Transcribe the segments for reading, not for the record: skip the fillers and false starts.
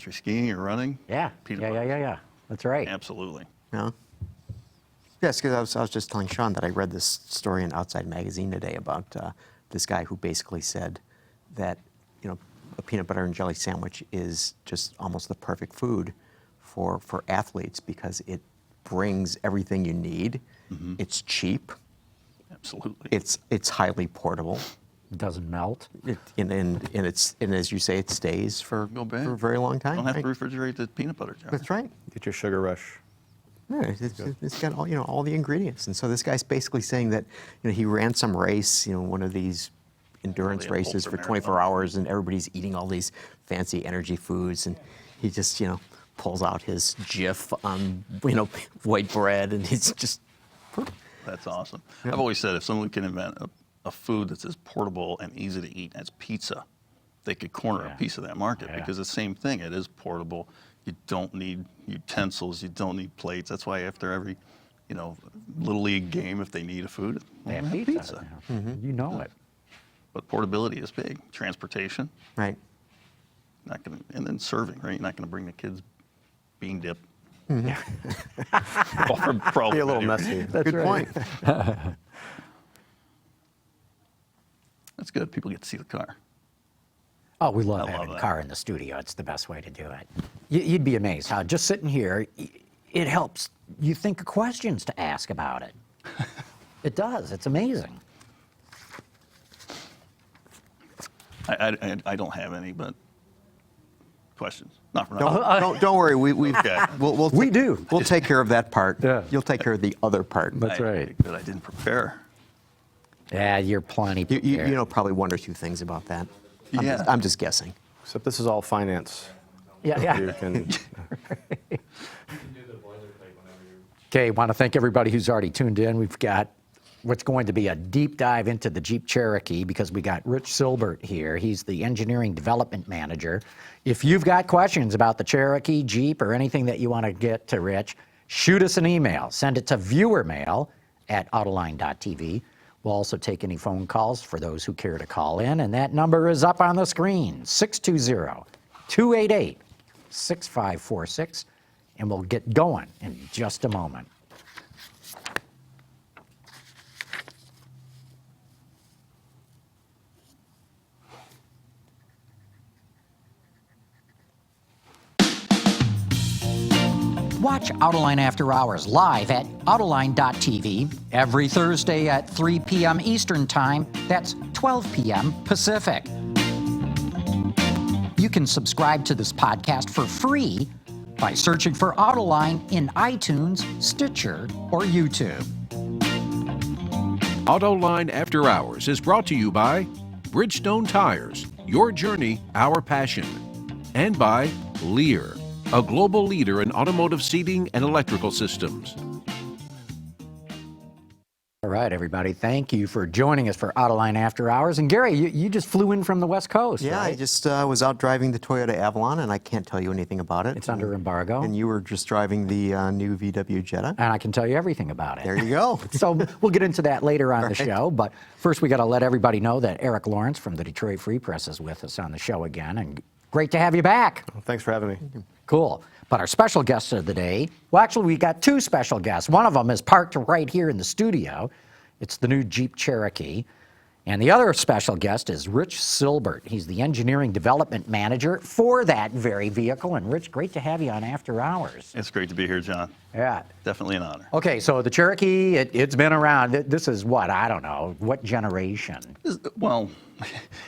You're skiing or running? Yeah. Peanut butter. Yeah. That's right. Absolutely. Yeah. Yes, because I was just telling Sean that I read this story in Outside Magazine today about this guy who basically said that, a peanut butter and jelly sandwich is just almost the perfect food for athletes because it brings everything you need. Mm-hmm. It's cheap. Absolutely. It's highly portable. It doesn't melt. And as you say, it stays for a very long time. Don't have right? to refrigerate the peanut butter jar. That's right. Get your sugar rush. Yeah, it's got all the ingredients, and so this guy's basically saying that he ran some race, one of these endurance Really races for ultra 24 marathon. hours, and everybody's eating all these fancy energy foods, and he just pulls out his Jif on white bread, and he's just That's awesome. I've always said if someone can invent a food that's as portable and easy to eat as pizza, they could corner a piece of that market because the same thing. It is portable. You don't need utensils. You don't need plates. That's why after every, little league game, if they need a food, They have have pizza. You know it. But portability is big. Transportation, right. not gonna, and then serving, right? You're not going to bring the kids bean dip. Probably Be a little messy. Good point. That's good. People get to see the car. Oh, we love I love having a that. car in the studio. It's the best way to do it. You'd be amazed how just sitting here, it helps you think of questions to ask about it. It does. It's amazing. I don't have any, but questions. Not for nothing. Don't worry. We've Okay. We do. We'll take care of that part. Yeah. You'll take care of the other part. That's right. Good. I didn't prepare. Yeah, you're plenty You prepared. know probably one or two things about that. Yeah. I'm just guessing. Except this is all finance. Yeah. You can, Okay, want to thank everybody who's already tuned in. We've got what's going to be a deep dive into the Jeep Cherokee because we got Rich Silbert here. He's the engineering development manager. If you've got questions about the Cherokee, Jeep, or anything that you want to get to Rich, shoot us an email. Send it to viewermail@autoline.tv. We'll also take any phone calls for those who care to call in, and that number is up on the screen, 620-288-6546, and we'll get going in just a moment. Watch Autoline After Hours live at Autoline.tv every Thursday at 3 p.m. Eastern Time. That's 12 p.m. Pacific. You can subscribe to this podcast for free by searching for Autoline in iTunes, Stitcher, or YouTube. Autoline After Hours is brought to you by Bridgestone Tires, your journey, our passion, and by Lear, a global leader in automotive seating and electrical systems. All right, everybody, thank you for joining us for Autoline After Hours. And Gary, you just flew in from the West Coast, Yeah, right? I just was out driving the Toyota Avalon, and I can't tell you anything about it. It's under embargo. And you were just driving the new VW Jetta. And I can tell you everything about it. There you go. So we'll get into that later on the Right. show. But first, we got to let everybody know that Eric Lawrence from the Detroit Free Press is with us on the show again. And great to have you back. thanks for having me. Cool. But our special guest of the day, well, actually, we got two special guests. One of them is parked right here in the studio. It's the new Jeep Cherokee. And the other special guest is Rich Silbert. He's the engineering development manager for that very vehicle. And Rich, great to have you on After Hours. It's great to be here, John. Yeah. Definitely an honor. Okay, so the Cherokee, it's been around. This is what? I don't know. What generation? Well,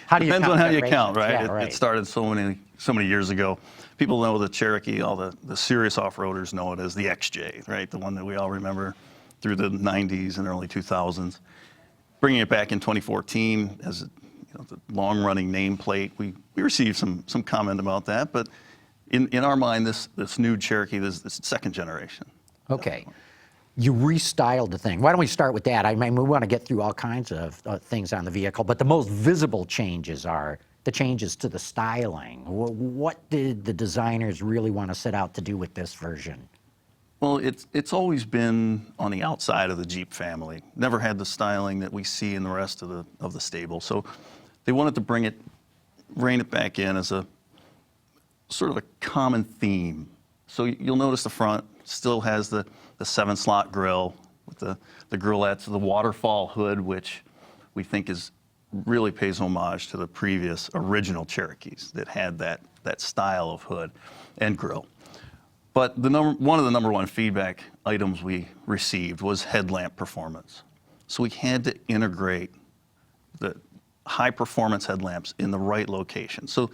How do you depends count on how you generations? count, right? Yeah, It right. started so many years ago. People know the Cherokee, all the serious off-roaders know it as the XJ, right? The one that we all remember through the 90s and early 2000s. Bringing it back in 2014 as the long-running nameplate, we received some comment about that, but in our mind, this new Cherokee, this second generation. Okay. You restyled the thing. Why don't we start with that? I mean, we want to get through all kinds of things on the vehicle, but the most visible changes are the changes to the styling. What did the designers really want to set out to do with this version? Well, it's always been on the outside of the Jeep family. Never had the styling that we see in the rest of the stable. So they wanted to rein it back in as a sort of a common theme. So you'll notice the front still has the 7-slot grille with the grillettes, the waterfall hood, which we think really pays homage to the previous original Cherokees that had that style of hood and grille. But one of the number one feedback items we received was headlamp performance. So we had to integrate the high performance headlamps in the right location. So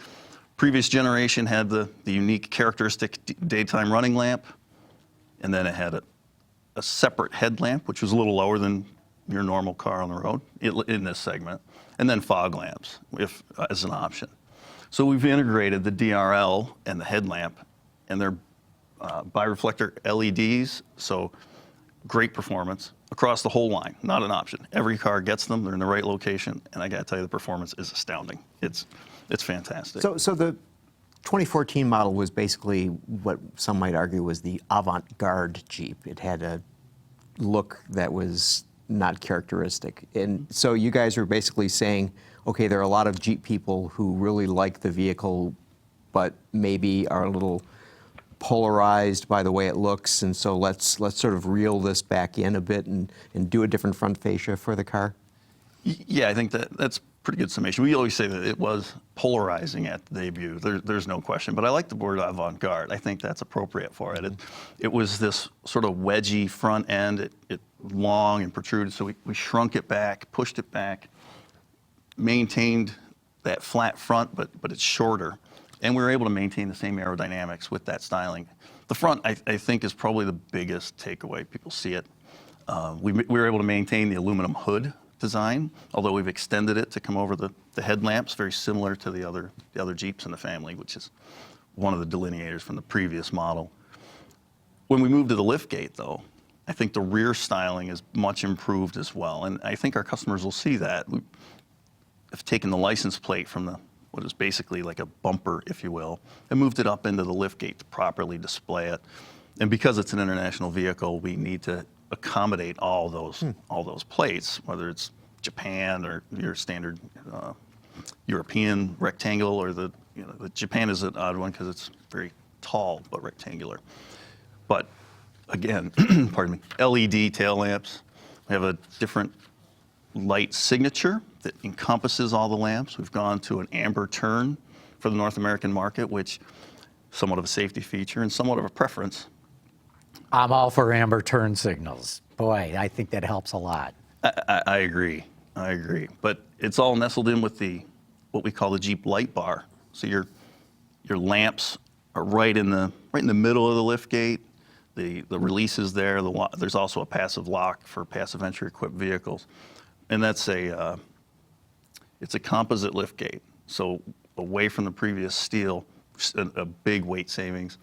previous generation had the unique characteristic daytime running lamp, and then it had a separate headlamp, which was a little lower than your normal car on the road in this segment, and then fog lamps as an option. So we've integrated the DRL and the headlamp, and they're bireflector LEDs, so great performance across the whole line, not an option. Every car gets them, they're in the right location, and I gotta tell you, the performance is astounding. It's fantastic. So the 2014 model was basically what some might argue was the avant-garde Jeep. It had a look that was not characteristic. And so you guys are basically saying, okay, there are a lot of Jeep people who really like the vehicle, but maybe are a little polarized by the way it looks, and so let's sort of reel this back in a bit and do a different front fascia for the car? Yeah, I think that's pretty good summation. We always say that it was polarizing at the debut. There's no question. But I like the word avant-garde. I think that's appropriate for it. It was this sort of wedgy front end, it long and protruded, so we shrunk it back, pushed it back, maintained that flat front, but it's shorter. And we were able to maintain the same aerodynamics with that styling. The front, I think, is probably the biggest takeaway. People see it. We were able to maintain the aluminum hood design, although we've extended it to come over the headlamps, very similar to the other Jeeps in the family, which is one of the delineators from the previous model. When we moved to the liftgate, though, I think the rear styling is much improved as well, and I think our customers will see that. We have taken the license plate from what is basically like a bumper, if you will, and moved it up into the liftgate to properly display it. And because it's an international vehicle, we need to accommodate all those plates, whether it's Japan or your standard European rectangle, or the Japan is an odd one because it's very tall but rectangular. But again, pardon me, LED tail lamps. We have a different light signature that encompasses all the lamps. We've gone to an amber turn for the North American market, which somewhat of a safety feature and somewhat of a preference. I'm all for amber turn signals. Boy, I think that helps a lot. I agree. But it's all nestled in with what we call the Jeep light bar. So your lamps are right in the middle of the lift gate. The release is there. There's also a passive lock for passive entry equipped vehicles, and that's it's a composite lift gate. So away from the previous steel, a big weight savings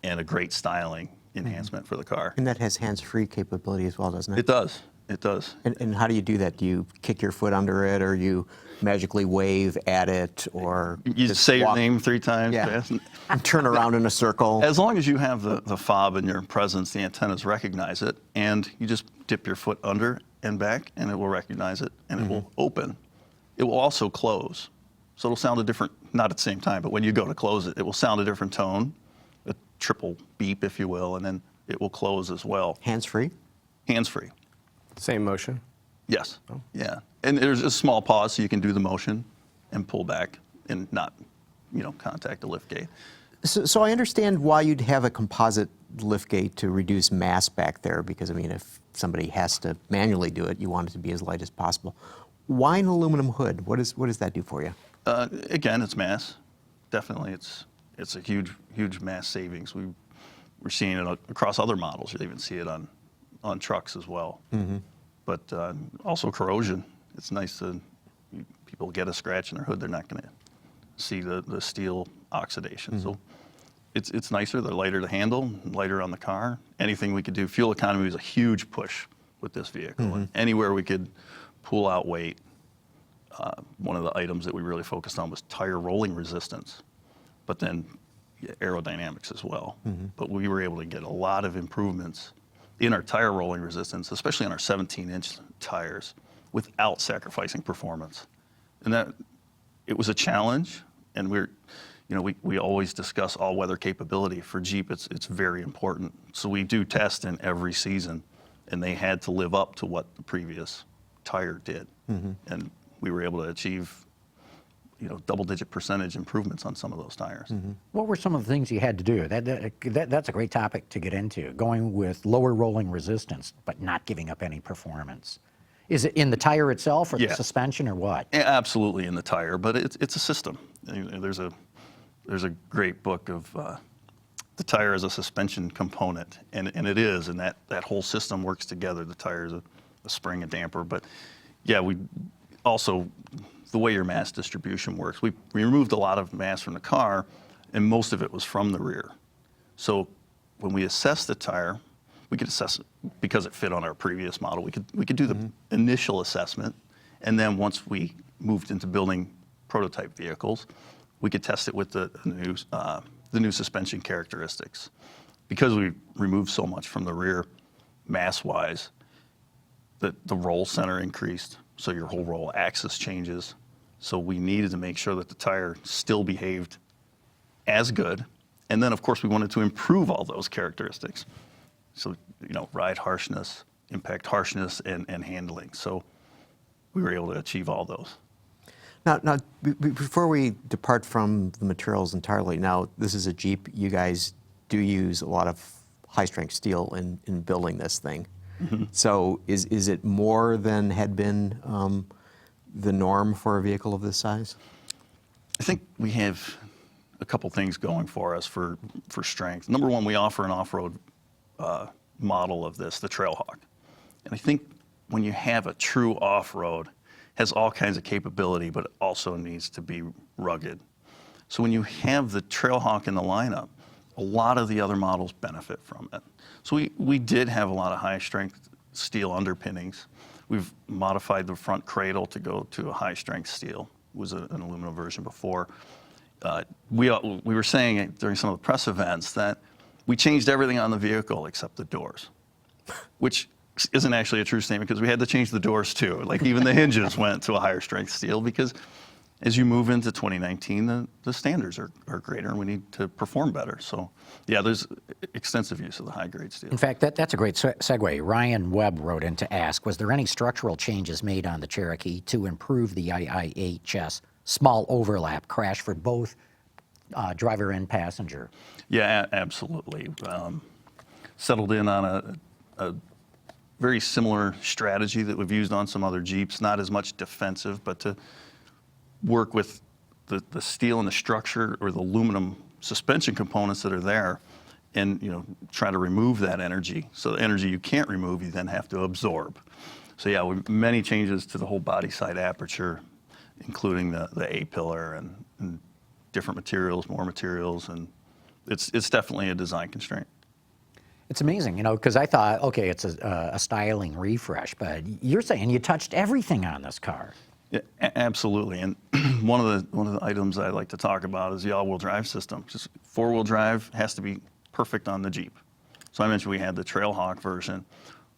and a great styling enhancement for the car. And that has hands-free capability as well, doesn't it? It does. It does. And how do you do that? Do you kick your foot under it, or you magically wave at it, or You just say your walk- name 3 times Yeah. fast. and turn around in a circle? As long as you have the fob in your presence, the antennas recognize it, and you just dip your foot under and back, and it will recognize it, and it will open. It will also close. So it'll sound a different, not at the same time, but when you go to close it, it will sound a different tone, a triple beep, if you will, and then it will close as well. Hands-free? Hands-free. Same motion. Yes. Yeah. And there's a small pause so you can do the motion and pull back and not, contact the lift gate. So I understand why you'd have a composite liftgate to reduce mass back there, because, if somebody has to manually do it, you want it to be as light as possible. Why an aluminum hood? What does that do for you? Again, it's mass. Definitely, it's a huge mass savings. We're seeing it across other models. You even see it on trucks as well. But also corrosion. It's nice to people get a scratch in their hood, they're not going to see the steel oxidation. So it's nicer. They're lighter to handle, lighter on the car. Anything we could do. Fuel economy was a huge push with this vehicle. And anywhere we could pull out weight. One of the items that we really focused on was tire rolling resistance, but then aerodynamics as well. But we were able to get a lot of improvements in our tire rolling resistance, especially on our 17-inch tires, without sacrificing performance. And that it was a challenge, and you know, we always discuss all-weather capability. For Jeep, it's very important. So we do test in every season, and they had to live up to what the previous tire did. And we were able to achieve, you know, double-digit percentage improvements on some of those tires. What were some of the things you had to do? That's a great topic to get into, going with lower rolling resistance, but not giving up any performance. Is it in the tire itself or the Yeah. suspension or what? Absolutely in the tire, but it's a system. There's a great book of the tire as a suspension component, and it is, and that whole system works together. The tire is a spring, a damper, but yeah, we also, the way your mass distribution works, we removed a lot of mass from the car, and most of it was from the rear. So when we assess the tire, we could assess it because it fit on our previous model. We could do the initial assessment, and then once we moved into building prototype vehicles, we could test it with the new suspension characteristics. Because we removed so much from the rear, mass-wise, the roll center increased, so your whole roll axis changes. So we needed to make sure that the tire still behaved as good, and then of course we wanted to improve all those characteristics. So, you know, ride harshness, impact harshness, and handling. So we were able to achieve all those. Now, before we depart from the materials entirely, now this is a Jeep. You guys do use a lot of high-strength steel in building this thing. So is it more than had been the norm for a vehicle of this size? I think we have a couple things going for us for strength. Number one, we offer an off-road model of this, the Trailhawk. And I think when you have a true off-road, has all kinds of capability, but it also needs to be rugged. So when you have the Trailhawk in the lineup, a lot of the other models benefit from it. So we did have a lot of high-strength steel underpinnings. We've modified the front cradle to go to a high-strength steel. It was an aluminum version before. We were saying during some of the press events that we changed everything on the vehicle except the doors, which isn't actually a true statement because we had to change the doors too. Like even the hinges went to a higher strength steel because as you move into 2019, the standards are greater and we need to perform better. So yeah, there's extensive use of the high grade steel. In fact, that's a great segue. Ryan Webb wrote in to ask, was there any structural changes made on the Cherokee to improve the IIHS small overlap crash for both driver and passenger? Yeah, absolutely. Settled in on a very similar strategy that we've used on some other Jeeps, not as much defensive, but to work with the steel and the structure or the aluminum suspension components that are there and, you know, try to remove that energy. So the energy you can't remove, you then have to absorb. So yeah, many changes to the whole body side aperture, including the A-pillar and different materials, more materials, and it's definitely a design constraint. It's amazing, you know, because I thought, okay, it's a styling refresh, but you're saying you touched everything on this car. Yeah, absolutely. And one of the items I like to talk about is the all-wheel drive system. Just four-wheel drive has to be perfect on the Jeep. So I mentioned we had the Trailhawk version.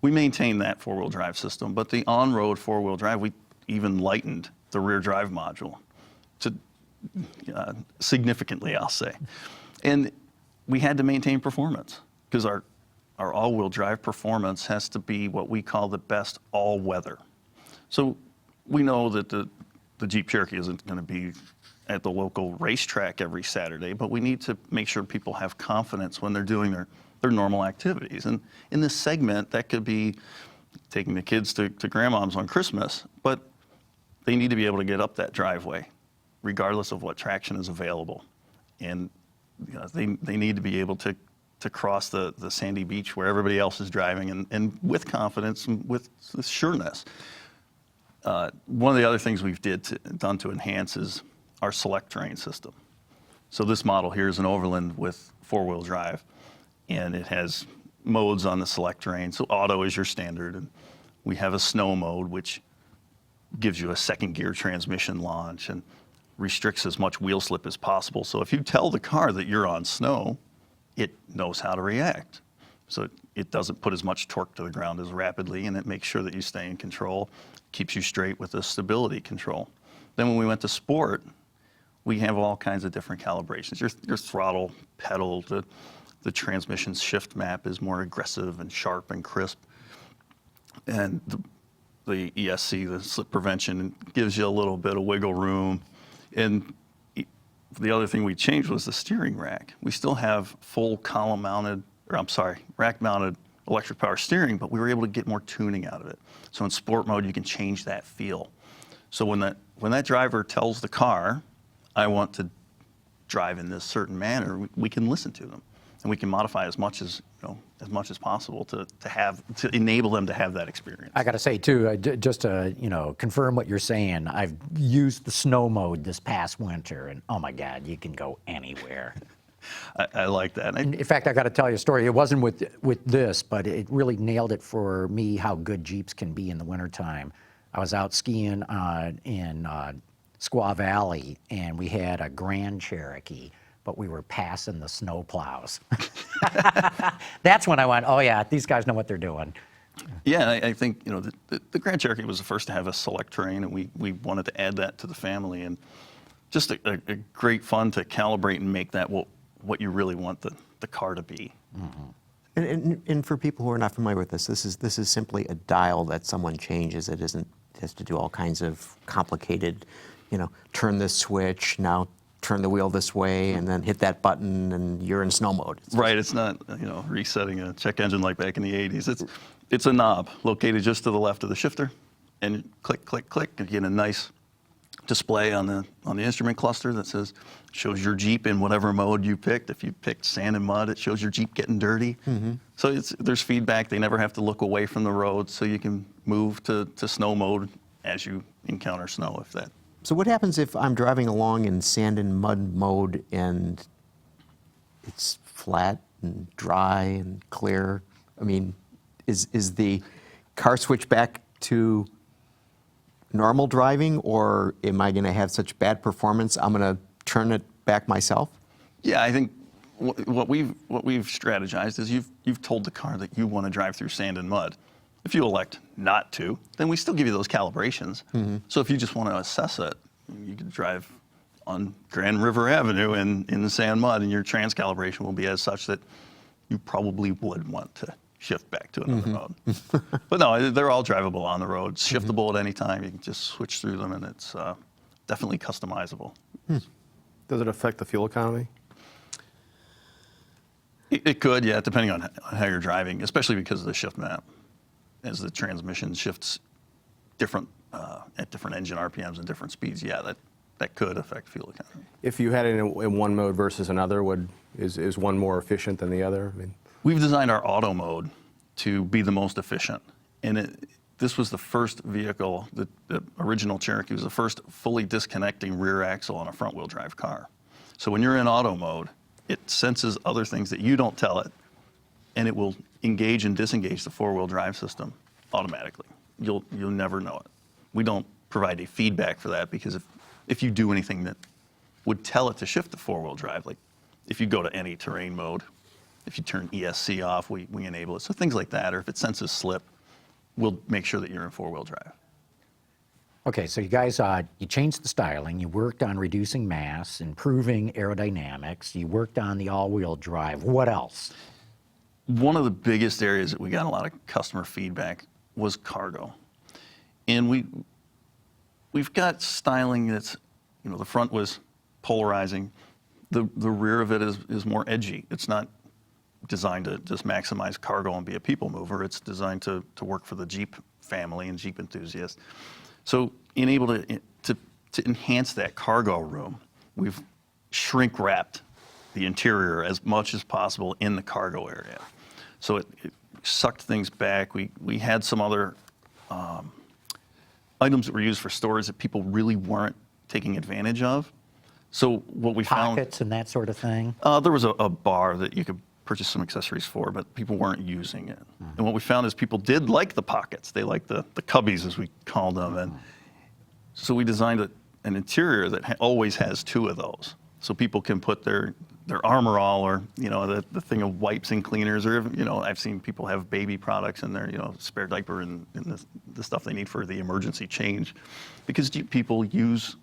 We maintained that four-wheel drive system, but the on-road four-wheel drive, we even lightened the rear drive module to significantly, I'll say. And we had to maintain performance because our all-wheel drive performance has to be what we call the best all-weather. So we know that the Jeep Cherokee isn't going to be at the local racetrack every Saturday, but we need to make sure people have confidence when they're doing their normal activities. And in this segment, that could be taking the kids to grandmom's on Christmas, but they need to be able to get up that driveway, regardless of what traction is available. And you know, they need to be able to cross the sandy beach where everybody else is driving and with confidence and with sureness. One of the other things we've done to enhance is our select terrain system. So this model here is an Overland with four-wheel drive, and it has modes on the select terrain. So auto is your standard, and we have a snow mode, which gives you a second gear transmission launch and restricts as much wheel slip as possible. So if you tell the car that you're on snow, it knows how to react. So it doesn't put as much torque to the ground as rapidly, and it makes sure that you stay in control, keeps you straight with the stability control. Then when we went to sport, we have all kinds of different calibrations. Your throttle pedal, the transmission shift map is more aggressive and sharp and crisp. And the ESC, the slip prevention, gives you a little bit of wiggle room. And the other thing we changed was the steering rack. We still have full rack-mounted electric power steering, but we were able to get more tuning out of it. So in sport mode, you can change that feel. So when that driver tells the car, I want to drive in this certain manner, we can listen to them, and we can modify as much as possible to enable them to have that experience. I got to say too, just to confirm what you're saying, I've used the snow mode this past winter, and oh my God, you can go anywhere. I like that. In fact, I got to tell you a story. It wasn't with this, but it really nailed it for me how good Jeeps can be in the wintertime. I was out skiing in Squaw Valley, and we had a Grand Cherokee, but we were passing the snow plows. That's when I went, oh yeah, these guys know what they're doing. Yeah, I think the Grand Cherokee was the first to have a select terrain, and we wanted to add that to the family, and just a great fun to calibrate and make that what you really want the car to be. And for people who are not familiar with this is simply a dial that someone changes. It has to do all kinds of complicated, turn this switch, now turn the wheel this way, and then hit that button, and you're in snow mode. Right, it's not resetting a check engine like back in the 80s. It's a knob located just to the left of the shifter, and click, click, click, and you get a nice display on the instrument cluster that shows your Jeep in whatever mode you picked. If you picked sand and mud, it shows your Jeep getting dirty. So there's feedback. They never have to look away from the road, so you can move to snow mode as you encounter snow. So what happens if I'm driving along in sand and mud mode and it's flat and dry and clear? I mean, is the car switch back to normal driving, or am I going to have such bad performance I'm going to turn it back myself? Yeah, I think what we've strategized is you've told the car that you want to drive through sand and mud. If you elect not to, then we still give you those calibrations. So if you just want to assess it, you can drive on Grand River Avenue in the sand mud, and your trans calibration will be as such that you probably would want to shift back to another mode. But no, they're all drivable on the road, shiftable at any time. You can just switch through them, and it's definitely customizable. Does it affect the fuel economy? It could, yeah, depending on how you're driving, especially because of the shift map. As the transmission shifts at different engine RPMs and different speeds, yeah, that could affect fuel economy. If you had it in one mode versus another, is one more efficient than the other? I mean, We've designed our auto mode to be the most efficient. And this was the first vehicle, the original Cherokee was the first fully disconnecting rear axle on a front wheel drive car. So when you're in auto mode, it senses other things that you don't tell it, and it will engage and disengage the four-wheel drive system automatically. You'll never know it. We don't provide a feedback for that, because if you do anything that would tell it to shift to four-wheel drive, like if you go to any terrain mode, if you turn ESC off, we enable it. So things like that, or if it senses slip, we'll make sure that you're in four-wheel drive. Okay, so you guys, you changed the styling, you worked on reducing mass, improving aerodynamics, you worked on the all-wheel drive. What else? One of the biggest areas that we got a lot of customer feedback was cargo. And we've got styling that's, the front was polarizing. The rear of it is more edgy. It's not designed to just maximize cargo and be a people mover. It's designed to work for the Jeep family and Jeep enthusiasts. So in able to enhance that cargo room, we've shrink wrapped the interior as much as possible in the cargo area. So it sucked things back. We had some other items that were used for storage that people really weren't taking advantage of. So what we found— Pockets and that sort of thing? there was a bar that you could purchase some accessories for, but people weren't using it. And what we found is people did like the pockets. They liked the cubbies, as we called them. And so we designed an interior that always has two of those. So people can put their Armor All, or the thing of wipes and cleaners, or I've seen people have baby products in their spare diaper and the stuff they need for the emergency change, because people use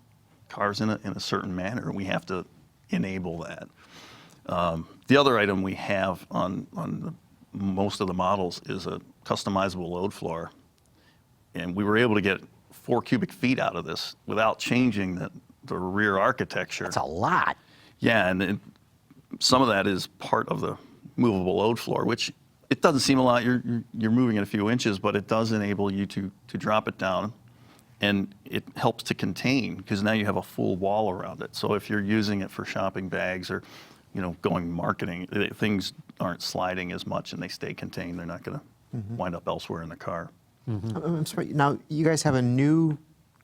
cars in a certain manner, and we have to enable that. The other item we have on most of the models is a customizable load floor, and we were able to get 4 cubic feet out of this without changing the rear architecture. That's a lot. Yeah, and some of that is part of the movable load floor, which it doesn't seem a lot. You're moving it a few inches, but it does enable you to drop it down, and it helps to contain because now you have a full wall around it. So if you're using it for shopping bags or going marketing, things aren't sliding as much and they stay contained. They're not going to wind up elsewhere in the car. I'm sorry. Now, you guys have a new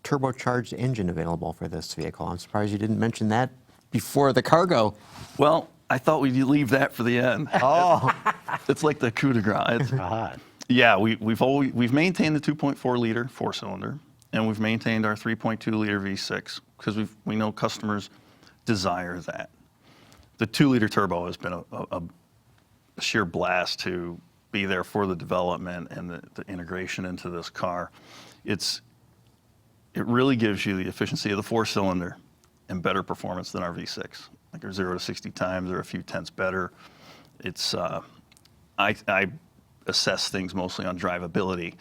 turbocharged engine available for this vehicle. I'm surprised you didn't mention that before the cargo. Well, I thought we'd leave that for the end. Oh, It's like the coup de grace. Yeah, we've maintained the 2.4 liter 4-cylinder, and we've maintained our 3.2 liter V6 because we know customers desire that. The 2 liter turbo has been a sheer blast to be there for the development and the integration into this car. It really gives you the efficiency of the 4-cylinder and better performance than our V6. Like our 0 to 60 times are a few tenths better. It's I assess things mostly on drivability.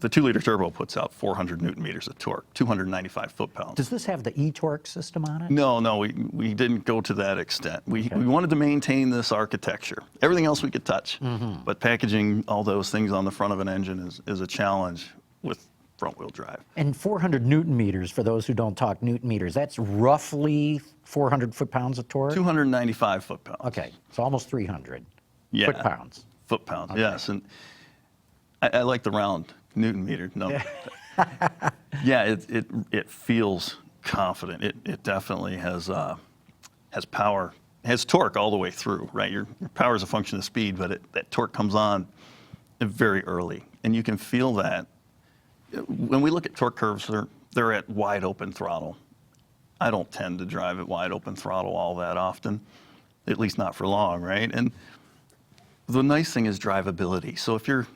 The 2 liter turbo puts out 400 newton meters of torque, 295 foot-pounds. Does this have the e-torque system on it? No, we didn't go to that extent. We wanted to maintain this architecture. Everything else we could touch, but packaging all those things on the front of an engine is a challenge with front-wheel drive. And 400 newton meters, for those who don't talk newton meters, that's roughly 400 foot-pounds of torque? 295 foot-pounds. Okay, so almost 300 Yeah. foot-pounds. Foot-pounds, yes. And I like the round newton meter. No. Yeah, it feels confident. It definitely has power, has torque all the way through, right? Your power is a function of speed, but that torque comes on very early. And you can feel that. When we look at torque curves, they're at wide open throttle. I don't tend to drive at wide open throttle all that often, at least not for long, right? And the nice thing is drivability. So if you're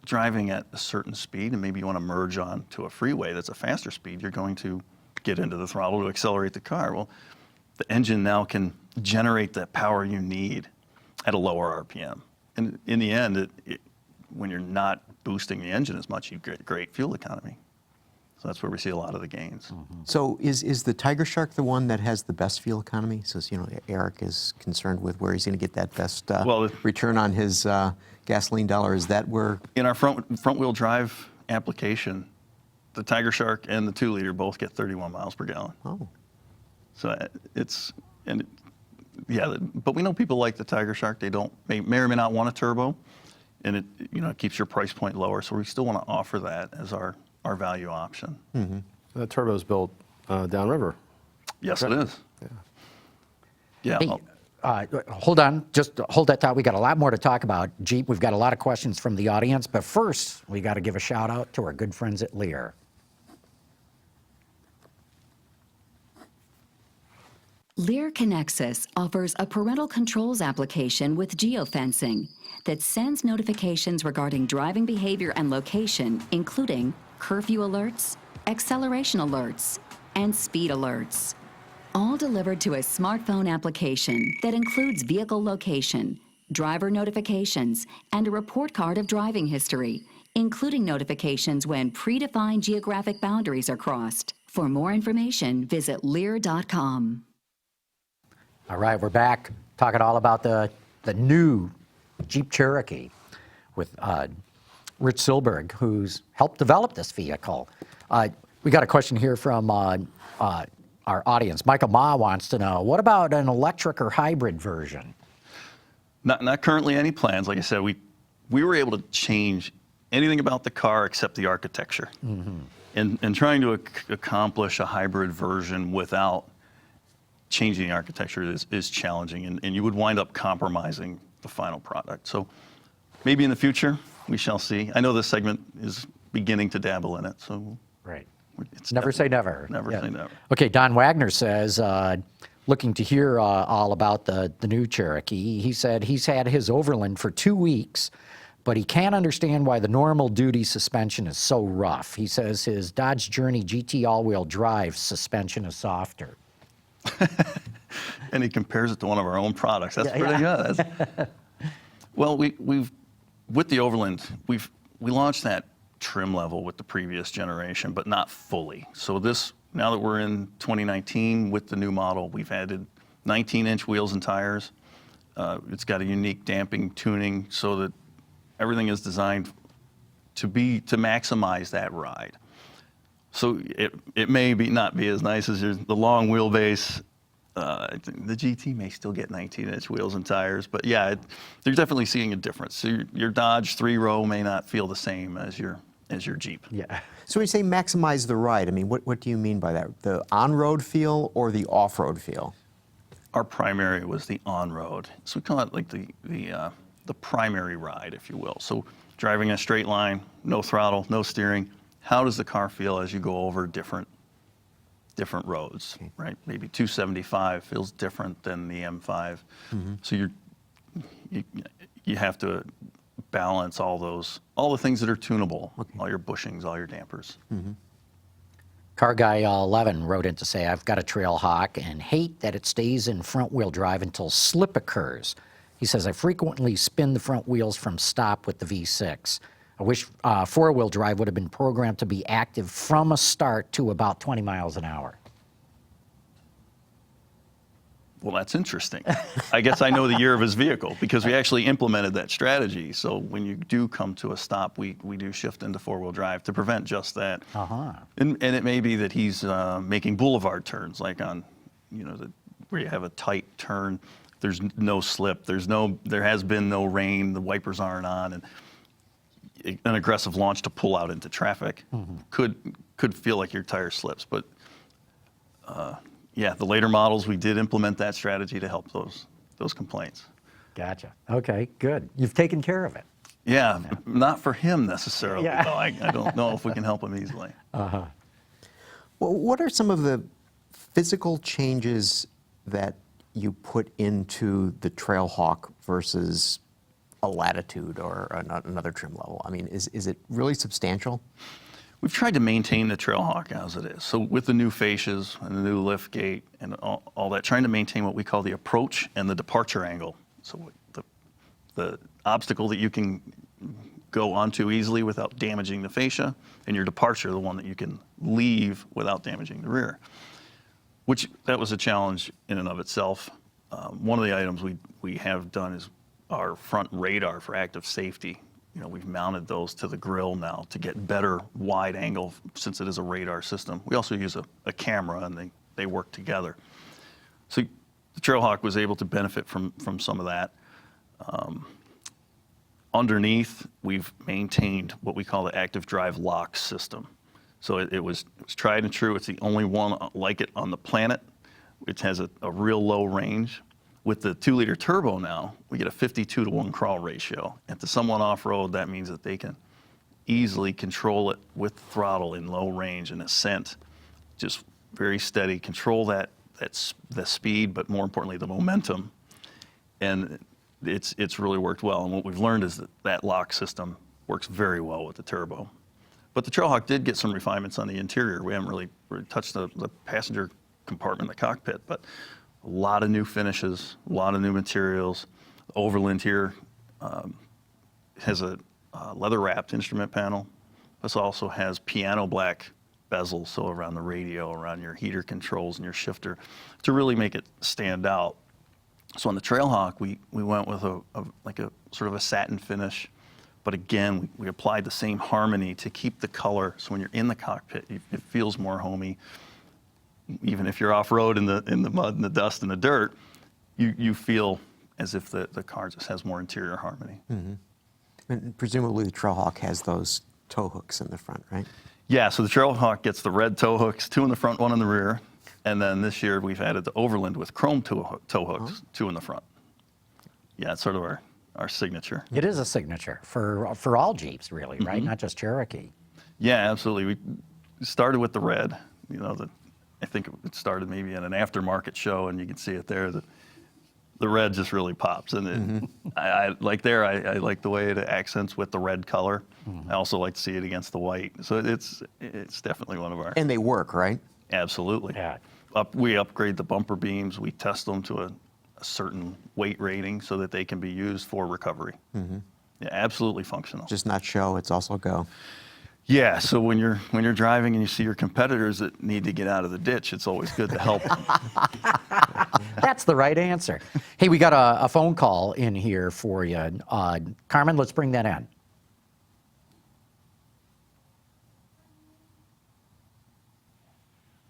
driving at a certain speed and maybe you want to merge onto a freeway that's a faster speed, you're going to get into the throttle to accelerate the car. Well, the engine now can generate that power you need at a lower RPM. And in the end, when you're not boosting the engine as much, you get great fuel economy. So that's where we see a lot of the gains. so is the Tiger Shark the one that has the best fuel economy? So, Eric is concerned with where he's going to get that best return on his gasoline dollar. Is that where? In our front-wheel drive application, the Tiger Shark and the 2 liter both get 31 miles per gallon. Oh, So but we know people like the Tiger Shark. They may or may not want a turbo, and it keeps your price point lower. So we still want to offer that as our value option. That turbo's built downriver. Yes, it is. Yeah. Hey, hold on, just hold that thought. We got a lot more to talk about. Jeep, we've got a lot of questions from the audience, but first, we got to give a shout out to our good friends at Lear. Lear Connexus offers a parental controls application with geofencing that sends notifications regarding driving behavior and location, including curfew alerts, acceleration alerts, and speed alerts, all delivered to a smartphone application that includes vehicle location, driver notifications, and a report card of driving history, including notifications when predefined geographic boundaries are crossed. For more information, visit Lear.com. All right, we're back talking all about the new Jeep Cherokee with Rich Silbert, who's helped develop this vehicle. We got a question here from our audience. Michael Ma wants to know, what about an electric or hybrid version? Not currently any plans. Like I said, we were able to change anything about the car except the architecture. And trying to accomplish a hybrid version without changing the architecture is challenging, and you would wind up compromising the final product. So maybe in the future, we shall see. I know this segment is beginning to dabble in it, so Right. it's Never say never. Never Yeah. say never. Okay, Don Wagner says, looking to hear all about the new Cherokee. He said he's had his Overland for 2 weeks, but he can't understand why the normal duty suspension is so rough. He says his Dodge Journey GT all-wheel drive suspension is softer. And he compares it to one of our own products. That's Yeah, pretty yeah. good. Well, we've with the Overland, we launched that trim level with the previous generation, but not fully. So this, now that we're in 2019 with the new model, we've added 19-inch wheels and tires. It's got a unique damping tuning so that everything is designed to maximize that ride. So it may not be as nice as the long wheelbase. The GT may still get 19-inch wheels and tires, but yeah, they're definitely seeing a difference. So your Dodge 3-row may not feel the same as your Jeep. Yeah. So when you say maximize the ride, I mean, what do you mean by that? The on-road feel or the off-road feel? Our primary was the on-road, so we call it like the primary ride, if you will. So driving a straight line, no throttle, no steering. How does the car feel as you go over different roads, right? Maybe 275 feels different than the M5. So you have to balance all the things that are tunable, all your bushings, all your dampers. Car Guy 11 wrote in to say, I've got a Trailhawk and hate that it stays in front-wheel drive until slip occurs. He says, I frequently spin the front wheels from stop with the V6. I wish four-wheel drive would have been programmed to be active from a start to about 20 miles an hour. Well, that's interesting. I guess I know the year of his vehicle because we actually implemented that strategy. So when you do come to a stop, we do shift into four-wheel drive to prevent just that. And it may be that he's making boulevard turns, like on, where you have a tight turn. There's no slip. There has been no rain. The wipers aren't on, and an aggressive launch to pull out into traffic could feel like your tire slips. But yeah, the later models, we did implement that strategy to help those complaints. Gotcha. Okay, good. You've taken care of it. Yeah, not for him necessarily, Yeah. though. I don't know if we can help him easily. Well, what are some of the physical changes that you put into the Trailhawk versus a Latitude or another trim level? I mean, is it really substantial? We've tried to maintain the Trailhawk as it is. So with the new fascias and the new lift gate and all that, trying to maintain what we call the approach and the departure angle. So the obstacle that you can go onto easily without damaging the fascia, and your departure, the one that you can leave without damaging the rear. Which, that was a challenge in and of itself. One of the items we have done is our front radar for active safety. We've mounted those to the grille now to get better wide angle since it is a radar system. We also use a camera, and they work together. So the Trailhawk was able to benefit from some of that. Underneath, we've maintained what we call the active drive lock system. So it was tried and true. It's the only one like it on the planet. It has a real low range. With the 2-liter turbo now, we get a 52-to-1 crawl ratio. And to someone off-road, that means that they can easily control it with throttle in low range and ascent, just very steady, control the speed, but more importantly, the momentum. And it's really worked well. And what we've learned is that lock system works very well with the turbo. But the Trailhawk did get some refinements on the interior. We haven't really touched the passenger compartment, the cockpit, but a lot of new finishes, a lot of new materials. The Overland here has a leather-wrapped instrument panel. This also has piano black bezels, so around the radio, around your heater controls and your shifter, to really make it stand out. So on the Trailhawk, we went with a sort of a satin finish, but again, we applied the same harmony to keep the color, so when you're in the cockpit, it feels more homey. Even if you're off-road in the mud and the dust and the dirt, you feel as if the car just has more interior harmony. And presumably the Trailhawk has those tow hooks in the front, right? Yeah, so the Trailhawk gets the red tow hooks, 2 in the front, 1 in the rear. And then this year we've added the Overland with chrome tow hooks, 2 in the front. Yeah, it's sort of our signature. It is a signature for all Jeeps, really, right? Not just Cherokee. Yeah, absolutely. We started with the red. I think it started maybe in an aftermarket show, and you can see it there. the red just really pops. And it, I like like the way it accents with the red color. I also like to see it against the white. So it's definitely one of our. And they work, right? Absolutely. Yeah. We upgrade the bumper beams. We test them to a certain weight rating so that they can be used for recovery. Yeah, absolutely functional. Just not show, it's also go. Yeah, so when you're driving and you see your competitors that need to get out of the ditch, it's always good to help them. That's the right answer. Hey, we got a phone call in here for you. Carmen, let's bring that in.